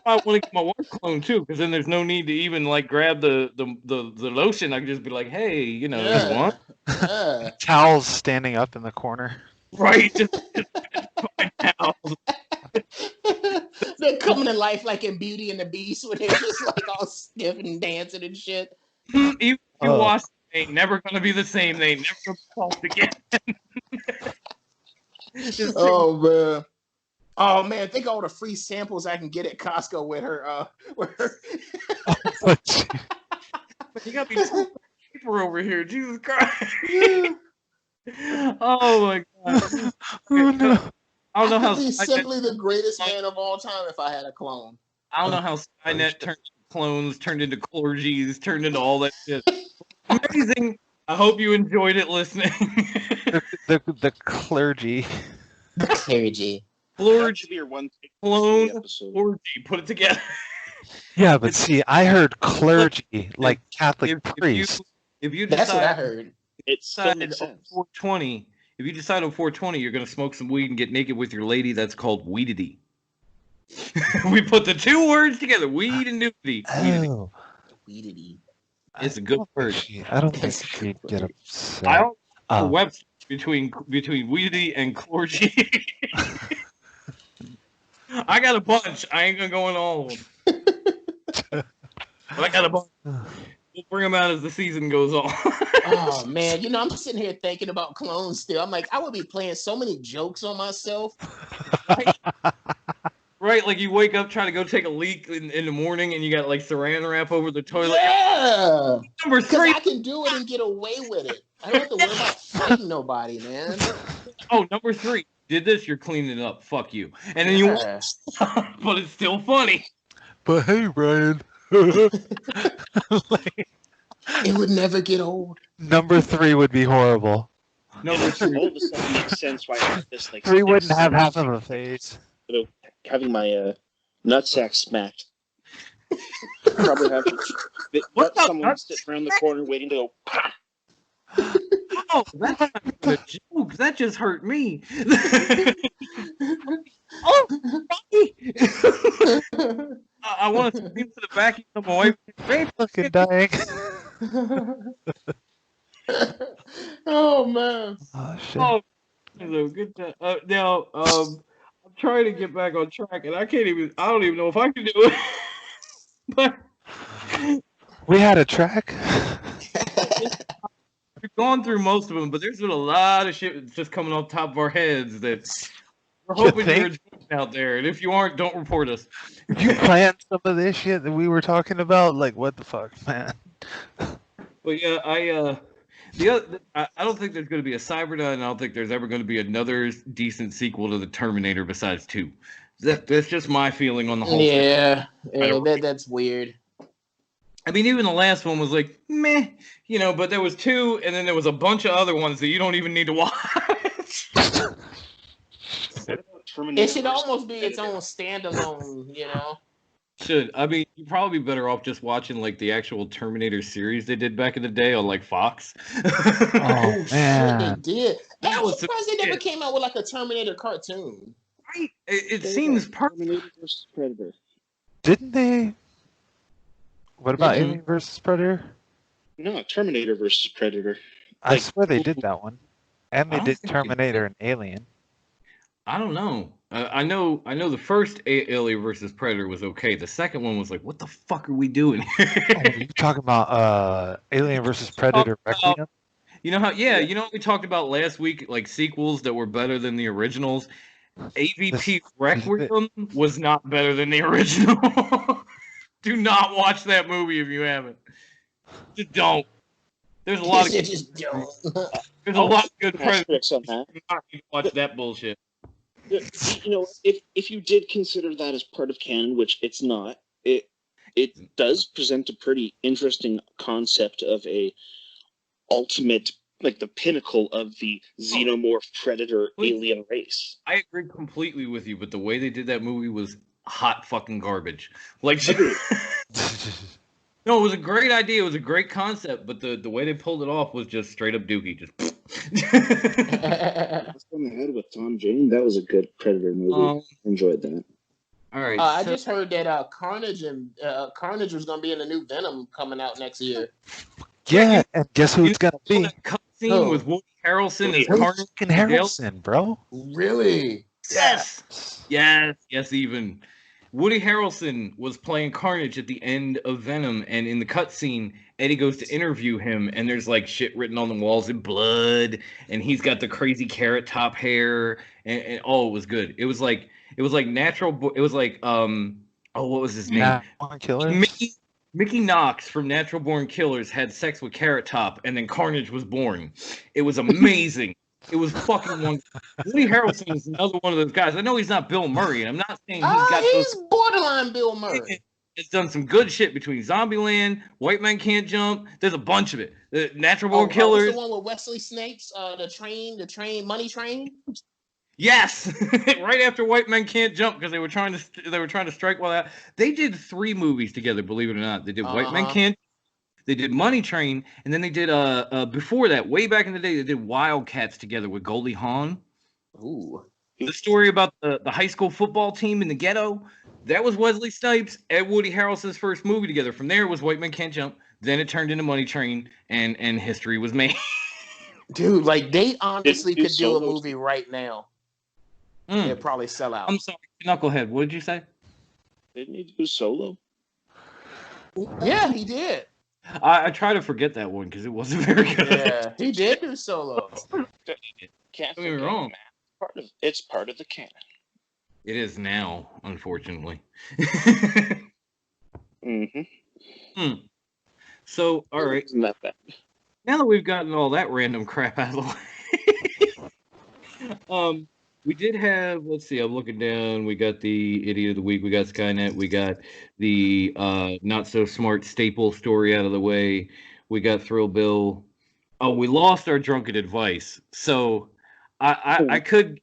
why I want to get my wife clone too, because then there's no need to even like grab the lotion. I can just be like, hey, you want? Towels standing up in the corner. Right, just towels. They're coming to life like in Beauty and the Beast, where they're just like all stiff and dancing and shit. Even if you wash, they ain't never gonna be the same. They ain't never gonna talk again. Oh man! Think of all the free samples I can get at Costco with her. You gotta be cheaper over here, Jesus Christ! Oh my God! Oh no! I don't know how. Be simply the greatest man of all time if I had a clone. I don't know how Skynet turned into clones, turned into clorgies, turned into all that shit. Amazing. I hope you enjoyed it listening. the clergy. The clergy. Clorgy. Clone. Clorgy. Put it together. Yeah, but see, I heard clergy like Catholic priest. If you decide, that's what I heard. It's on 420. If you decide on 420 you're gonna smoke some weed and get naked with your lady, that's called weedity. We put the 2 words together, weed and nudity. Oh. Weedity. It's a good word. I don't think she'd get upset. I don't know the website between weedity and clergy. I got a bunch. I ain't gonna go in all of them. But I got a bunch. We'll bring them out as the season goes on. Oh man, you know, I'm sitting here thinking about clones still. I'm like, I would be playing so many jokes on myself. Right, like you wake up trying to go take a leak in the morning and you got like saran wrap over the toilet. Yeah. Number Because 3. I can do it and get away with it. I don't have to worry about fighting nobody, man. Oh, number 3. Did this, you're cleaning it up. Fuck you. And then Yeah. but it's still funny. But hey, Brian. It would never get old. Number 3 would be horrible. Number 3. All of a sudden makes sense why I have this like 3 wouldn't have half of a face. having my nutsack smacked. Probably have someone sitting around the corner waiting to go. Oh, that's not a joke. That just hurt me. Oh, I want to scream to the back of my wife. I'm fucking dying. Oh man. Oh shit. Oh, good time. Now, I'm trying to get back on track, and I don't even know if I can do it. But We had a track. we've gone through most of them, but there's been a lot of shit that's just coming off the top of our heads that we're hoping you're enjoying out there. And if you aren't, don't report us. You planned some of this shit that we were talking about? Like, what the fuck, man? But yeah, I don't think there's going to be a Cyberdyne, and I don't think there's ever going to be another decent sequel to the Terminator besides 2. That's just my feeling on the whole thing. Yeah, that's weird. I mean, even the last one was like, meh, you know, but there was 2, and then there was a bunch of other ones that you don't even need to watch. It should almost be its own standalone, you know? Should. I mean, you'd probably be better off just watching, like, the actual Terminator series they did back in the day on, like, Fox. Oh, man. Shit, they did. That I'm was surprised they never came out with, like, a Terminator cartoon. Right? It seems perfect. Terminator versus Predator. Didn't they? What about Alien versus Predator? No, Terminator versus Predator. I swear they did that one. And they did Terminator and Alien. I don't know. I know the first Alien versus Predator was okay. The second one was like, what the fuck are we doing here? Oh, you talking about Alien versus Predator Requiem? You know how? Yeah, you know what we talked about last week, like sequels that were better than the originals. AVP Requiem was not better than the original. Do not watch that movie if you haven't. Just don't. There's a lot of Just don't. there's a lot of good Asterisks on that. You not need to watch that bullshit. You know, if you did consider that as part of canon, which it's not, it does present a pretty interesting concept of a ultimate, like the pinnacle of the xenomorph predator alien race. I agree completely with you, but the way they did that movie was hot fucking garbage. Like, no, it was a great idea. It was a great concept, but the way they pulled it off was just straight up dookie. Just. That's on the head with Tom Jane. That was a good Predator movie. Enjoyed that. All right. I just heard that Carnage was going to be in the new Venom coming out next year. Yeah, and guess who it's gonna be? Cutscene with Woody Harrelson as Carnage. Harrelson, bro. Really? Yes. Even Woody Harrelson was playing Carnage at the end of Venom, and in the cutscene, Eddie goes to interview him, and there's like shit written on the walls in blood, and he's got the crazy carrot top hair, and it was good. It was like natural. It was like what was his name? Mickey Knox from Natural Born Killers had sex with Carrot Top, and then Carnage was born. It was amazing. It was fucking wonderful. Woody Harrelson is another one of those guys. I know he's not Bill Murray, and I'm not saying he's borderline Bill Murray. He's done some good shit between Zombieland, White Man Can't Jump. There's a bunch of it. The Natural Born Killers. The one with Wesley Snipes, the train, Money Train. Yes, right after White Men Can't Jump, because they were trying to strike while out. They did 3 movies together, believe it or not. They did White Men Can't. They did Money Train, and then they did before that, way back in the day, they did Wildcats together with Goldie Hawn. Ooh, the story about the high school football team in the ghetto. That was Wesley Snipes and Woody Harrelson's first movie together. From there, it was White Men Can't Jump. Then it turned into Money Train, and history was made. Dude, like they honestly could do a movie right now. They'll probably sell out. I'm sorry, Knucklehead. What did you say? Didn't he do Solo? Yeah, he did. I try to forget that one because it wasn't very good. Yeah, he did do Solo. Can't Don't get me forget, wrong. man. It's part of the canon. It is now, unfortunately. So, all right. Isn't that bad? Now that we've gotten all that random crap out of the way, we did have. Let's see. I'm looking down. We got the Idiot of the Week. We got Skynet. We got the not so smart staple story out of the way. We got Thrill Bill. Oh, we lost our drunken advice. So I could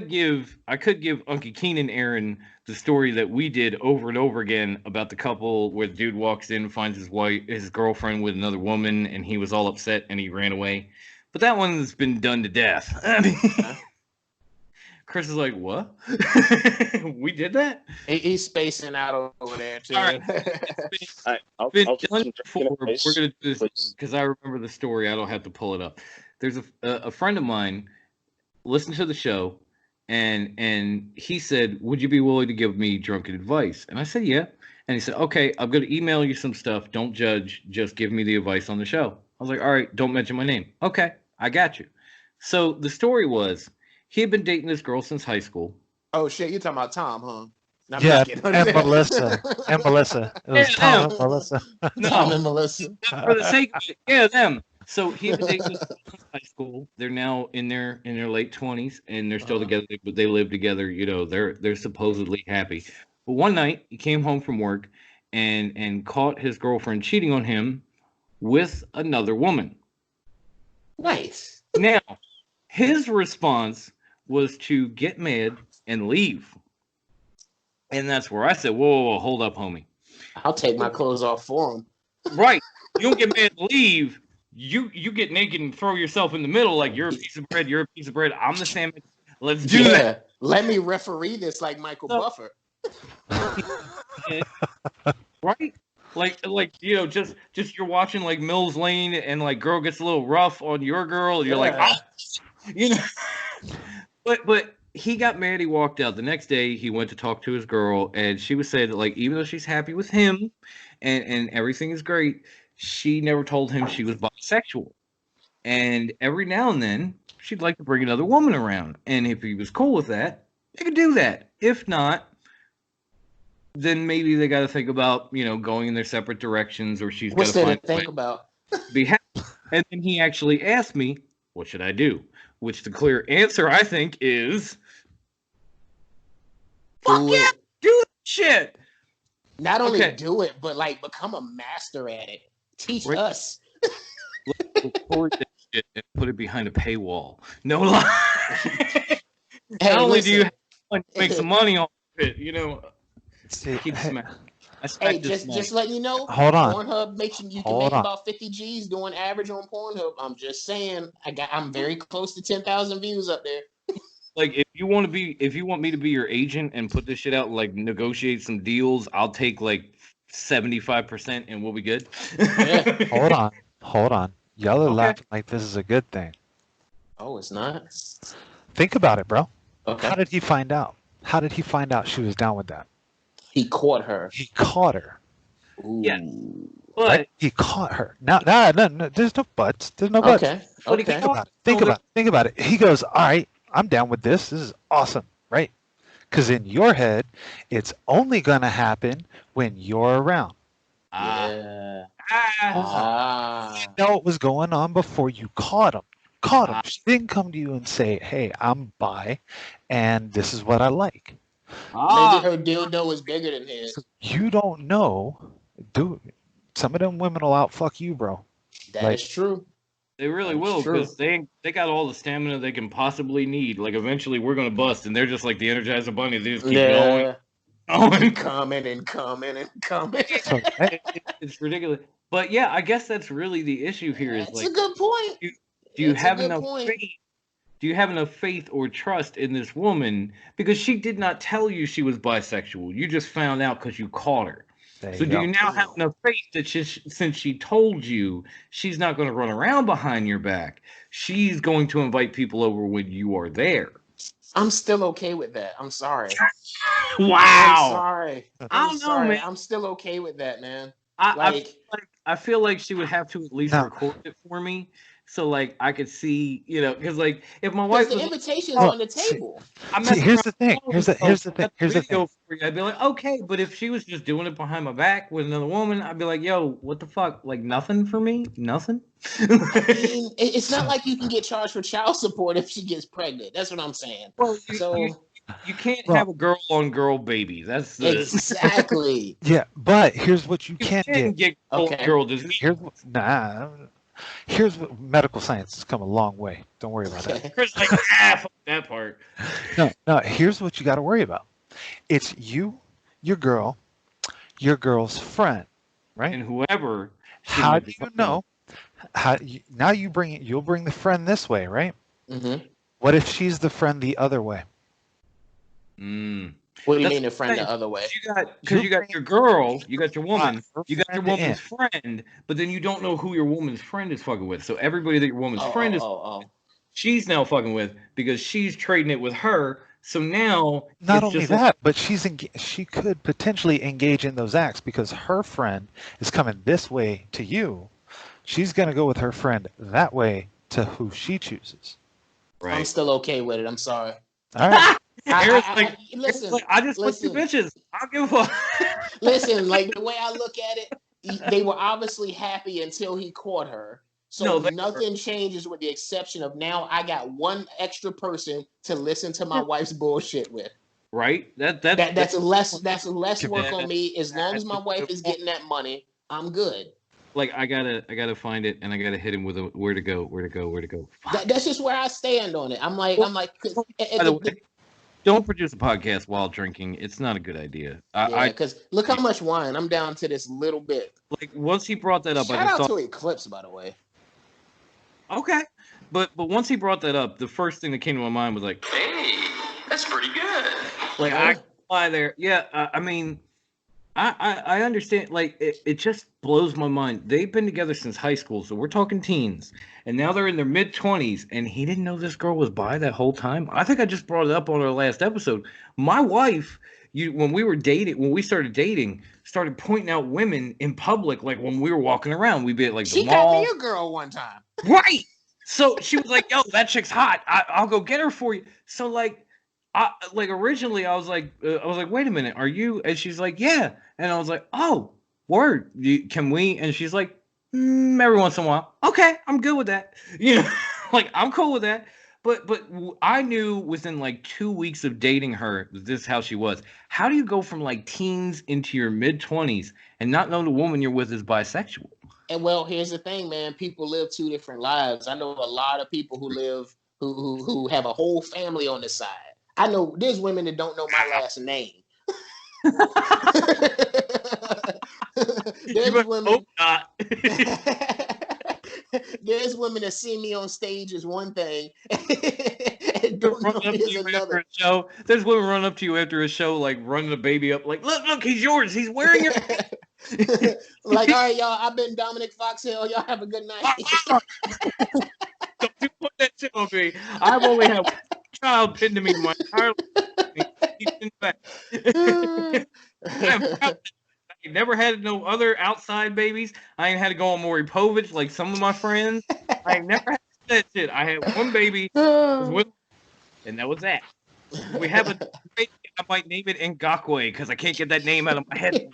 give Uncie Keenan Aaron the story that we did over and over again about the couple where the dude walks in, finds his girlfriend with another woman, and he was all upset and he ran away. But that one's been done to death. I mean, Chris is like, what? We did that? He's spacing out over there too. All right. I'll Done some before. We're gonna do this because I remember the story. I don't have to pull it up. There's a friend of mine listened to the show, and he said, "Would you be willing to give me drunken advice?" And I said, "Yeah." And he said, "Okay, I'm gonna email you some stuff. Don't judge. Just give me the advice on the show." I was like, "All right, don't mention my name." Okay, I got you. So the story was he had been dating this girl since high school. Oh shit, you talking about Tom, huh? No, Yeah, and Melissa. And Melissa. It was Tom and Melissa. Tom and Melissa. For the sake of it, yeah, them. So he had been dating this girl since high school. They're now in their late 20s, and they're still together. But they live together. You know, they're supposedly happy. But one night he came home from work and caught his girlfriend cheating on him with another woman. Nice. Now, his response was to get mad and leave. And that's where I said, whoa, hold up, homie. I'll take my clothes off for him. Right. You don't get mad and leave. You get naked and throw yourself in the middle like you're a piece of bread, I'm the sandwich. Let's do that. Let me referee this like Michael Buffer. Right? Like you know, just you're watching like Mills Lane and like girl gets a little rough on your girl, and you're like, ah! You know. But he got mad. He walked out. The next day, he went to talk to his girl, and she was saying that, like, even though she's happy with him and everything is great, she never told him she was bisexual. And every now and then, she'd like to bring another woman around. And if he was cool with that, they could do that. If not, then maybe they got to think about, you know, going in their separate directions, or she's got to find to think about. Be happy. And then he actually asked me, what should I do? Which the clear answer, I think, is fuck yeah, do that shit. Not only do it, but like become a master at it. Teach us. Record that shit and put it behind a paywall. No lie. Hey, not only do you make some money off it, you know. Keep Hey, just letting you know. Hold on. Pornhub makes you can make about 50 G's doing average on Pornhub. I'm just saying. I'm very close to 10,000 views up there. Like if you want me to be your agent and put this shit out, like negotiate some deals, I'll take like 75% and we'll be good. Yeah. Hold on. Y'all are laughing like this is a good thing. Oh, it's not? Think about it, bro. Okay. How did he find out? How did he find out she was down with that? He caught her. He caught her. Ooh. Yeah. But right? He caught her. No, there's no buts. There's no buts. Okay. Think about it. He goes, all right, I'm down with this. This is awesome, right? Because in your head, it's only going to happen when you're around. Yeah. You know what was going on before you caught him. She didn't come to you and say, hey, I'm bi, and this is what I like. Maybe her dildo is bigger than his. You don't know. Dude, some of them women will outfuck you, bro. That is true. They really will, because they got all the stamina they can possibly need. Like eventually we're gonna bust, and they're just like the Energizer Bunny. They just keep going. Coming. It's ridiculous. But yeah, I guess that's really the issue here. Is That's a good point. Do you have enough faith? Do you have enough faith or trust in this woman? Because she did not tell you she was bisexual. You just found out because you caught her. So do you now have enough faith that since she told you, she's not going to run around behind your back? She's going to invite people over when you are there. I'm still okay with that. I'm sorry. Wow. I'm sorry. I don't know, man. I'm still okay with that, man. I feel like she would have to at least record it for me, so like I could see, because like if my wife the was invitation's on the table. Here's the thing. Here's the thing. I'd be like, okay, but if she was just doing it behind my back with another woman, I'd be like, yo, what the fuck? Like nothing for me? Nothing? I mean, it's not like you can get charged for child support if she gets pregnant. That's what I'm saying. Well, you can't have a girl on girl baby. That's exactly. Yeah, but here's what you can get girl disease. Here's what medical science has come a long way. Don't worry about that. Chris, like half of that part. No. Here's what you got to worry about. It's you, your girl, your girl's friend, right? And whoever. How do you know? You'll bring the friend this way, right? Mm-hmm. What if she's the friend the other way? What do you mean the friend the other way? Because you got your girl, you got your woman, you got your woman's friend, but then you don't know who your woman's friend is fucking with. So everybody that your woman's friend is, she's now fucking with because she's trading it with her. So now, not only that, but she could potentially engage in those acts because her friend is coming this way to you. She's gonna go with her friend that way to who she chooses. Right. I'm still okay with it. I'm sorry. All right. Listen, I just put two bitches. I'll give a fuck. Listen, like the way I look at it, they were obviously happy until he caught her. So nothing changes with the exception of now I got one extra person to listen to my wife's bullshit with. Right? That's less work on me. As long as my wife is getting that money, I'm good. Like I gotta find it and I gotta hit him with where to go. That's just where I stand on it. I'm like. By the way, don't produce a podcast while drinking. It's not a good idea. Because look how much wine. I'm down to this little bit. Like once he brought that up, Shout out to Eclipse, by the way. Okay, but once he brought that up, the first thing that came to my mind was like, hey, that's pretty good. Like I fly there. Yeah, I mean, I understand. Like it just blows my mind. They've been together since high school, so we're talking teens, and now they're in their mid-20s, and he didn't know this girl was bi that whole time. I think I just brought it up on our last episode. My wife, when we started dating, started pointing out women in public, like when we were walking around, we'd be at like the mall. She got me a girl one time. Right. So she was like, "Yo, that chick's hot. I'll go get her for you." So like, originally I was like, "Wait a minute, are you?" And she's like, "Yeah." And I was like, "Oh, word. Can we?" And she's like, "Every once in a while." Okay, I'm good with that. Like I'm cool with that. But I knew within like 2 weeks of dating her, this is how she was. How do you go from like teens into your mid-20s and not know the woman you're with is bisexual? And well, here's the thing, man. People live two different lives. I know a lot of people who have a whole family on the side. I know there's women that don't know my last name. There's women. There's women that see me on stage as one thing. And don't know there's another. Show. There's women run up to you after a show, like running the baby up, like, look, he's yours. He's wearing it. Like, all right, y'all. I've been Dominic Foxhill. Y'all have a good night. Don't you put that shit on me. I've only had one child pinned to me my entire life. I never had no other outside babies. I ain't had to go on Maury Povich like some of my friends. I ain't never had that shit. I had one baby, and that was that. We have a baby. I might name it Ngakwe because I can't get that name out of my head.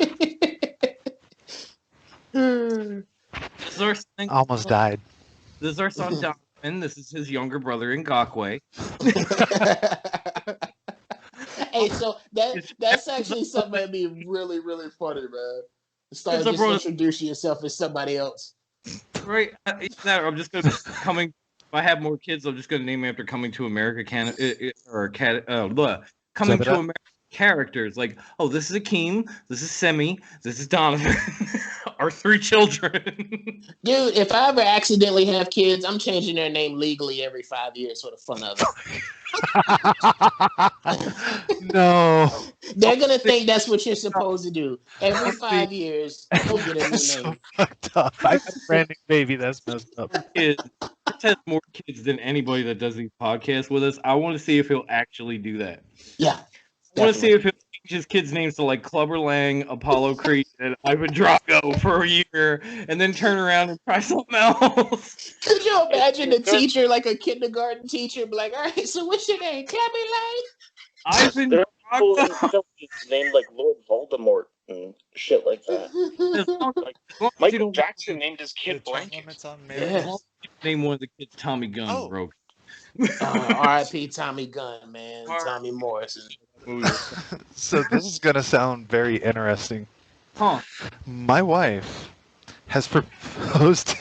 Almost died. This is our son Donovan. This is his younger brother Ngakwe. Hey, so that's actually something that'd be really, really funny, man. Start just introducing yourself as somebody else. Right. I'm just gonna coming. If I have more kids, I'm just gonna name after Coming to America Coming to America characters. Like, oh, this is Akeem, this is Semi, this is Donovan. Our 3 children. Dude, if I ever accidentally have kids, I'm changing their name legally every 5 years for the fun of it. No. They're going to think that's what you're supposed to do. Every 5 years, you'll get a new name. Fucked up. I got a brand new baby. That's messed up. has more kids than anybody that does these podcasts with us. I want to see if he'll actually do that. Yeah. I want to see if he'll change his kids' names to like Clubber Lang, Apollo Creed, and Ivan Drago for a year, and then turn around and try something else. Could you imagine the teacher, like a kindergarten teacher, be like, all right, so what's your name? Clubber Lang? Ivan Drago. Named like Lord Voldemort and shit like that. Michael Jackson named his kid Blanket. Name one of the kids Tommy Gunn, bro. R.I.P. Tommy Gunn, man. Tommy Morrison. So this is gonna sound very interesting. Huh? My wife has proposed.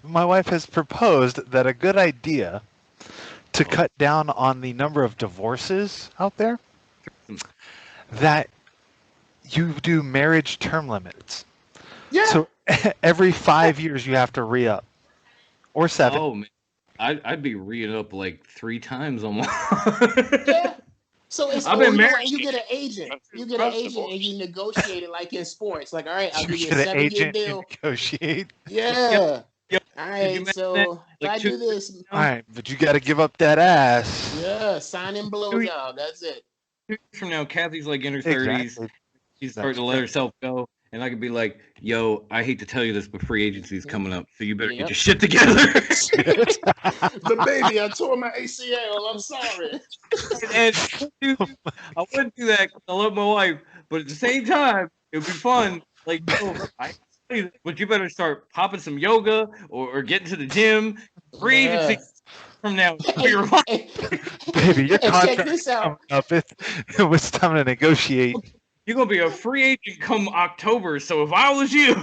My wife has proposed that a good idea to cut down on the number of divorces out there, that you do marriage term limits. Yeah. So every 5 years you have to re-up, or 7. Oh man, I'd be re-ing up like 3 times almost. Yeah. So it's I've been married. You get an agent. You get an agent and you negotiate it like in sports. Like, all right, I'll give you a 7-year deal. Negotiate. Yeah. Yep. All right, so if I do this. All right, but you got to give up that ass. Yeah, sign and blowjob. That's it. 2 years from now, Kathy's like in her 30s. Exactly. She's starting to let herself go. And I could be like, yo, I hate to tell you this, but free agency is coming up, so you better get your shit together. But baby, I tore my ACL. I'm sorry. And dude, I wouldn't do that because I love my wife, but at the same time, it would be fun. Like, yo, but you better start popping some yoga or getting to the gym. Free agency from now for your life. Baby, your contract contract is coming up. It was time to negotiate. You're gonna be a free agent come October, so if I was you,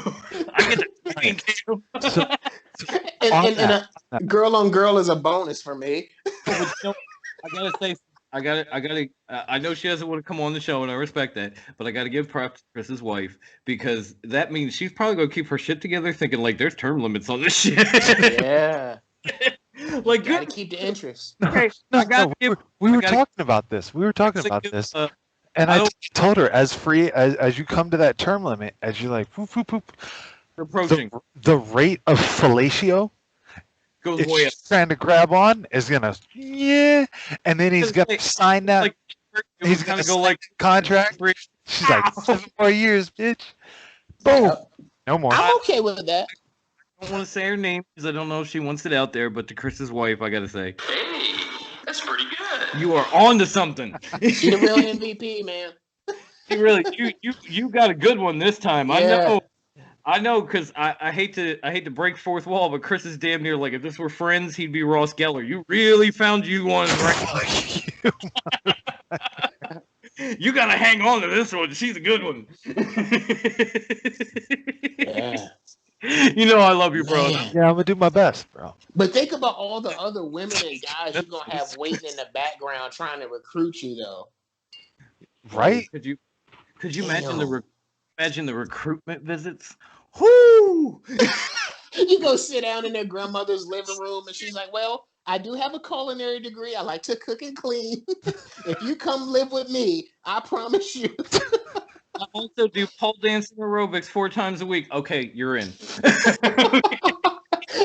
I get the training camp. And a girl on girl is a bonus for me. I gotta say, I know she doesn't want to come on the show, and I respect that, but I gotta give props to Chris's wife, because that means she's probably gonna keep her shit together, thinking like there's term limits on this shit. Yeah. Like, gotta keep the interest. Okay, we were talking about this. And I told her, as you come to that term limit, as you like, poop, poop, poop, approaching, the rate of fellatio goes way up. Trying to grab on is gonna, and then he's gonna sign that. He's gonna go like contract. She's like, 7 more years, bitch. Boom. No more. I'm okay with that. I don't want to say her name because I don't know if she wants it out there, but to Chris's wife, I gotta say, hey, that's pretty good. You are on to something. She's the real MVP, man. You got a good one this time. Yeah. I know, because I hate to break fourth wall, but Chris is damn near like, if this were Friends, he'd be Ross Geller. You really found you one right. You gotta hang on to this one. She's a good one. Yeah. You know I love you, bro. Yeah, I'm gonna do my best, bro. But think about all the other women and guys you're gonna have waiting in the background trying to recruit you, though. Right? Could you imagine the recruitment visits? Whoo! You go sit down in their grandmother's living room, and she's like, "Well, I do have a culinary degree. I like to cook and clean. If you come live with me, I promise you." I also do pole dancing aerobics 4 times a week. Okay, you're in.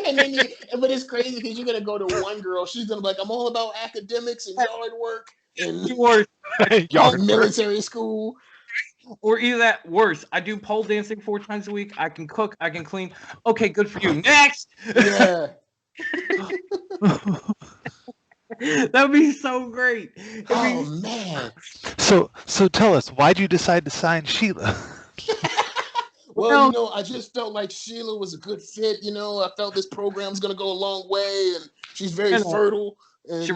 And then but it's crazy because you're gonna go to one girl. She's gonna be like, "I'm all about academics and yard work and military school." Or either that, worse. I do pole dancing 4 times a week. I can cook. I can clean. Okay, good for you. Next. Yeah. That would be so great. Oh man. So tell us, why'd you decide to sign Sheila? Well, I just felt like Sheila was a good fit. I felt this program's gonna go a long way, and she's very fertile. And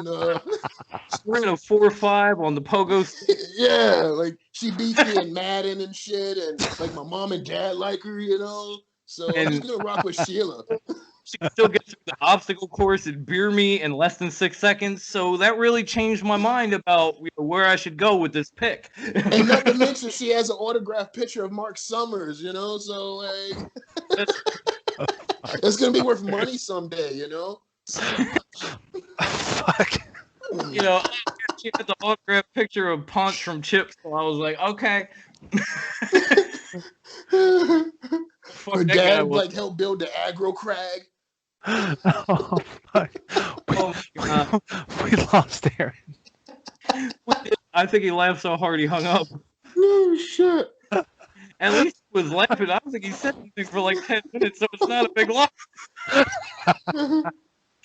we're in a 4-5 on the pogo stick. Yeah, like she beats me in Madden and shit, and like my mom and dad like her, So I'm just gonna rock with Sheila. She can still get through the obstacle course and beer me in less than 6 seconds. So that really changed my mind about where I should go with this pick. And not to mention, she has an autographed picture of Mark Summers, So like, it's gonna be worth money someday, Fuck. She had the autographed picture of Punch from Chips, so I was like, okay. Her dad helped build the aggro crag. Oh, fuck. We lost Aaron. I think he laughed so hard he hung up. No shit. At least he was laughing. I don't think he said anything for like 10 minutes, so it's not a big laugh.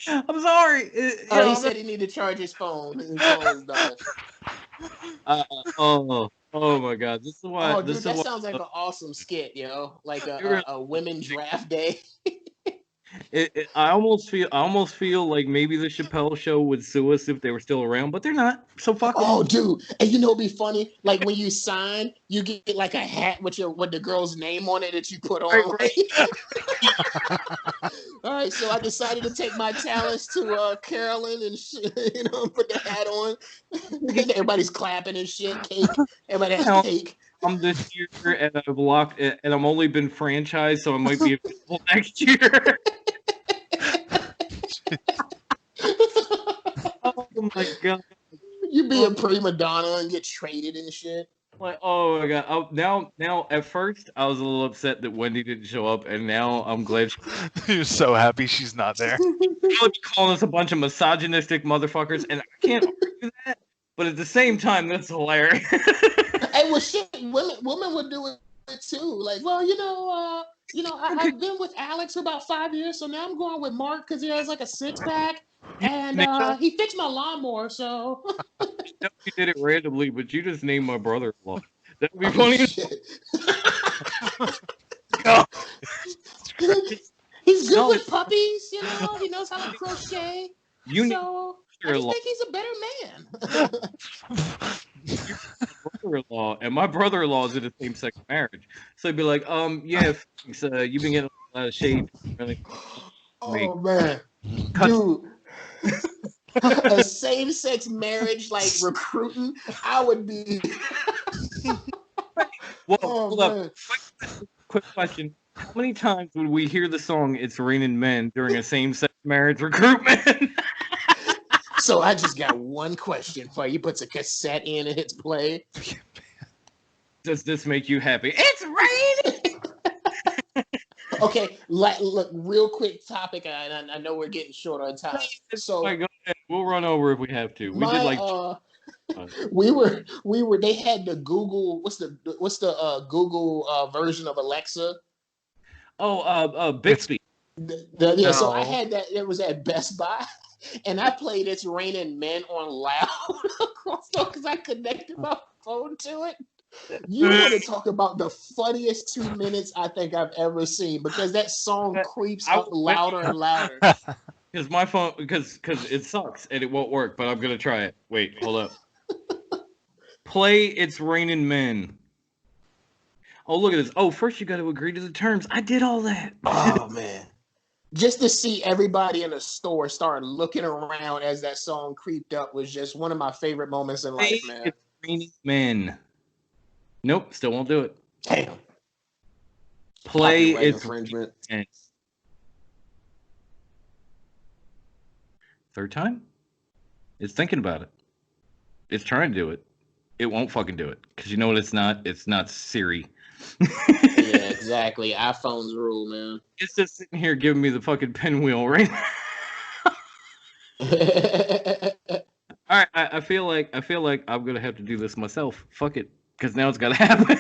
I'm sorry. He said he needed to charge his phone. His phone was dying. Oh my God! This is why. Oh, dude, that sounds like an awesome skit, yo. Like a women draft day. I almost feel like maybe the Chappelle Show would sue us if they were still around, but they're not. So fuck them. Oh, dude, and you know what'd be funny? Like when you sign, you get like a hat with the girl's name on it that you put on. Right? All right, so I decided to take my talents to Carolyn and put the hat on. Everybody's clapping and shit. Cake. Everybody has cake. I'm this year and I've locked it, and I'm only been franchised, so I might be available next year. Oh my God! You be a prima donna and get traded and shit. Like, oh my God! Now, at first I was a little upset that Wendy didn't show up, and now I'm glad. You're so happy she's not there. She'll be calling us a bunch of misogynistic motherfuckers, and I can't argue that. But at the same time, that's hilarious. Hey, well, shit, women would do it too. Like, well, I've been with Alex for about 5 years, so now I'm going with Mark because he has like a 6-pack, and he fixed my lawnmower. So you did it randomly, but you just named my brother-in-law. That'd be funny. He's good with puppies, He knows how to crochet. I just think he's a better man. Brother-in-law, and my brother-in-law is in a same-sex marriage, so he'd be like, yeah, you've been getting a lot of shade. Really. Oh man, dude, a same-sex marriage like recruiting, I would be. Well, hold up. Quick question: how many times would we hear the song "It's Raining Men" during a same-sex marriage recruitment? So I just got one question for you. He puts a cassette in and hits play. Does this make you happy? It's raining! Okay, look, real quick topic. I know we're getting short on time. So go ahead. We'll run over if we have to. We did like. We were. They had the Google. What's the Google version of Alexa? Oh, Bixby. Yeah. So I had that. It was at Best Buy. And I played It's Raining Men on loud across because I connected my phone to it. You want to talk about the funniest 2 minutes I think I've ever seen because that song creeps up louder and louder. Because my phone, because it sucks and it won't work, but I'm gonna try it. Wait, hold up. Play It's Raining Men. Oh, look at this. Oh, first you got to agree to the terms. I did all that. Oh man. Just to see everybody in the store start looking around as that song creeped up was just one of my favorite moments in life, man. It's Raining Men. Nope, still won't do it. Damn. Play It's infringement. Men. Third time? It's thinking about it. It's trying to do it. It won't fucking do it. Because you know what it's not? It's not Siri. Yeah, exactly. iPhones rule, man. It's just sitting here giving me the fucking pinwheel right now. All right, I feel like I'm gonna have to do this myself. Fuck it, because now it's gotta happen.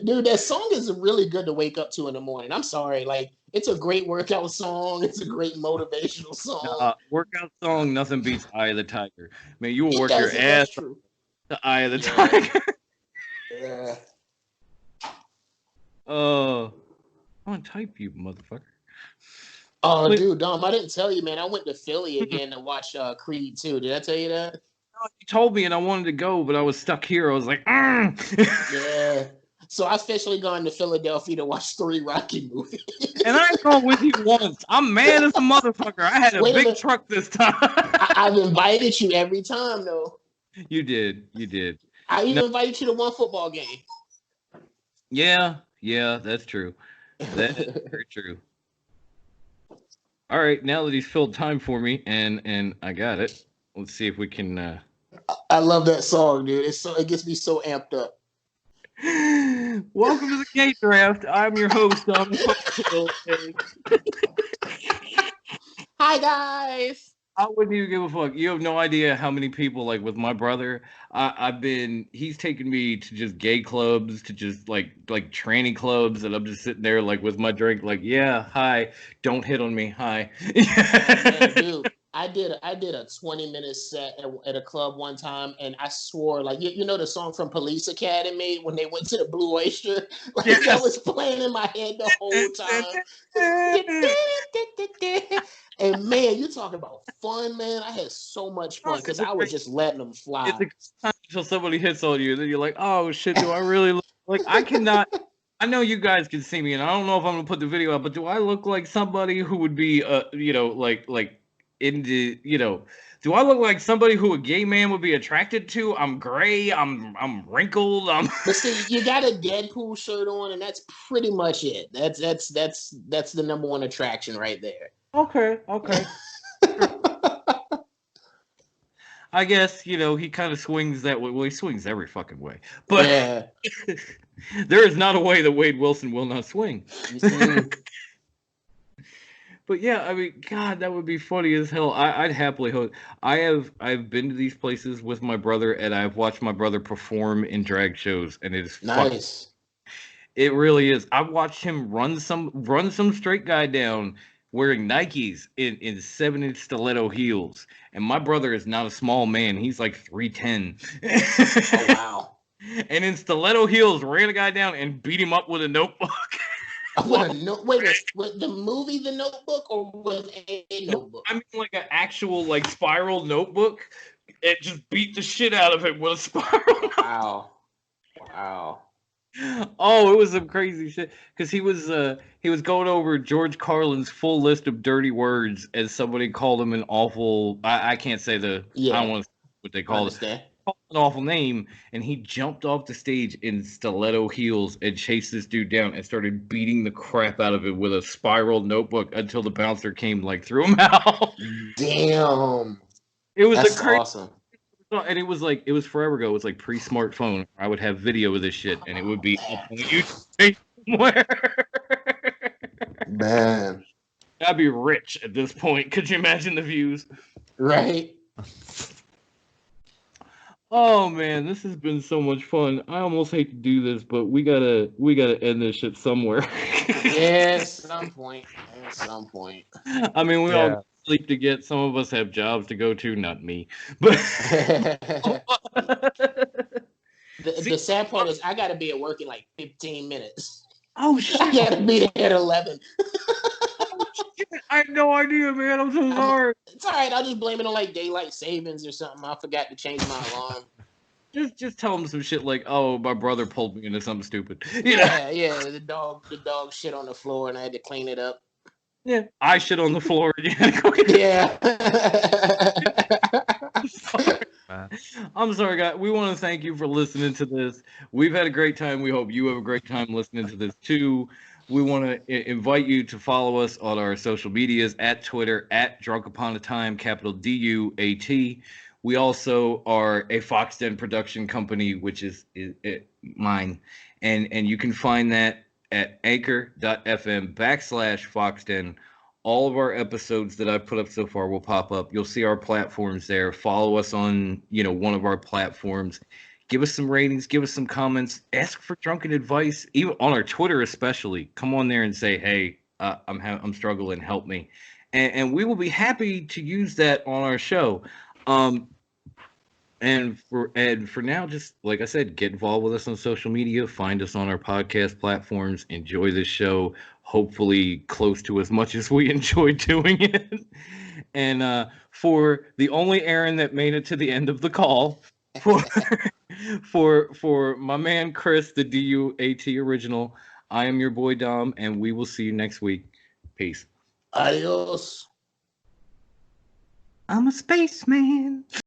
Dude, that song is really good to wake up to in the morning. I'm sorry, like it's a great workout song. It's a great motivational song. Workout song, nothing beats "Eye of the Tiger." Man, you will work your ass. The "Eye of the Tiger." Yeah. I'm gonna type you, motherfucker. Oh, dude, Dom, I didn't tell you, man. I went to Philly again to watch Creed 2. Did I tell you that? No, you told me, and I wanted to go, but I was stuck here. I was like, Yeah. So I officially gone to Philadelphia to watch 3 Rocky movies. And I ain't going with you once. I'm mad as a motherfucker. I had a big truck this time. I've invited you every time, though. You did. I even invited you to one football game. Yeah, that's true. That is very true. All right, now that he's filled time for me and I got it, let's see if we can. I love that song, dude. It gets me so amped up. Welcome to the Gate Draft. I'm your host, Dom. Hi, guys. I wouldn't even give a fuck. You have no idea how many people, like with my brother, he's taken me to just gay clubs, to just like tranny clubs, and I'm just sitting there like with my drink, like, yeah, hi, don't hit on me, hi. Man, dude, I did a 20-minute set at a club one time, and I swore, like, you know the song from Police Academy when they went to the Blue Oyster? Like, Yes. that was playing in my head the whole time. And man, you talking about fun, man. I had so much fun because I was just letting them fly. It's a time until somebody hits on you, and then you're like, oh shit, do I really look like I cannot? I know you guys can see me, and I don't know if I'm gonna put the video out, but do I look like somebody who would be, like into, do I look like somebody who a gay man would be attracted to? I'm gray. I'm wrinkled. But see, you got a Deadpool shirt on, and that's pretty much it. That's the number one attraction right there. Okay. I guess, he kind of swings that way. Well, he swings every fucking way. But yeah. There is not a way that Wade Wilson will not swing. But yeah, I mean, God, that would be funny as hell. I'd happily host. I've been to these places with my brother, and I've watched my brother perform in drag shows, and it is nice. It really is. I watched him run some straight guy down wearing Nikes in 7-inch stiletto heels. And my brother is not a small man. He's like 3'10". Oh, wow. And in stiletto heels, ran a guy down and beat him up with a notebook. Wait a minute. With the movie The Notebook or with a notebook? I mean, like an actual spiral notebook. It just beat the shit out of him with a spiral. Wow. Oh, it was some crazy shit. Because he was going over George Carlin's full list of dirty words, as somebody called him an awful. I can't say the. Yeah. I don't want to say what they called it. An awful name, and he jumped off the stage in stiletto heels and chased this dude down and started beating the crap out of him with a spiral notebook until the bouncer came threw him out. Damn. It was That's awesome. And it was forever ago. It was like pre-smartphone. I would have video of this shit, and it would be up on YouTube somewhere. Man, I'd be rich at this point. Could you imagine the views? Right. Oh man, this has been so much fun. I almost hate to do this, but we gotta end this shit somewhere. Yeah, at some point. I mean, we all sleep to get. Some of us have jobs to go to, not me. But the sad part is I gotta be at work in like 15 minutes. Oh shit! I gotta be there at 11. I had no idea, man. I'm so sorry. It's all right. I'll just blame it on daylight savings or something. I forgot to change my alarm. Just tell them some shit like, "Oh, my brother pulled me into something stupid." Yeah. The dog shit on the floor, and I had to clean it up. Yeah, I shit on the floor. Yeah. I'm sorry, guys. We want to thank you for listening to this. We've had a great time. We hope you have a great time listening to this too. We want to invite you to follow us on our social medias at Twitter at Drunk Upon a Time, capital DUAT. We also are a Foxden production company, which is mine. And you can find that at anchor.fm/Foxden. All of our episodes that I've put up so far will pop up. You'll see our platforms there. Follow us on, one of our platforms. Give us some ratings. Give us some comments. Ask for drunken advice, even on our Twitter especially. Come on there and say, "Hey, I'm struggling. Help me," and we will be happy to use that on our show. And for now, just like I said, get involved with us on social media. Find us on our podcast platforms. Enjoy this show. Hopefully, close to as much as we enjoy doing it. And for the only Aaron that made it to the end of the call. For my man Chris, the DUAT original, I am your boy Dom, and we will see you next week. Peace. Adios. I'm a spaceman.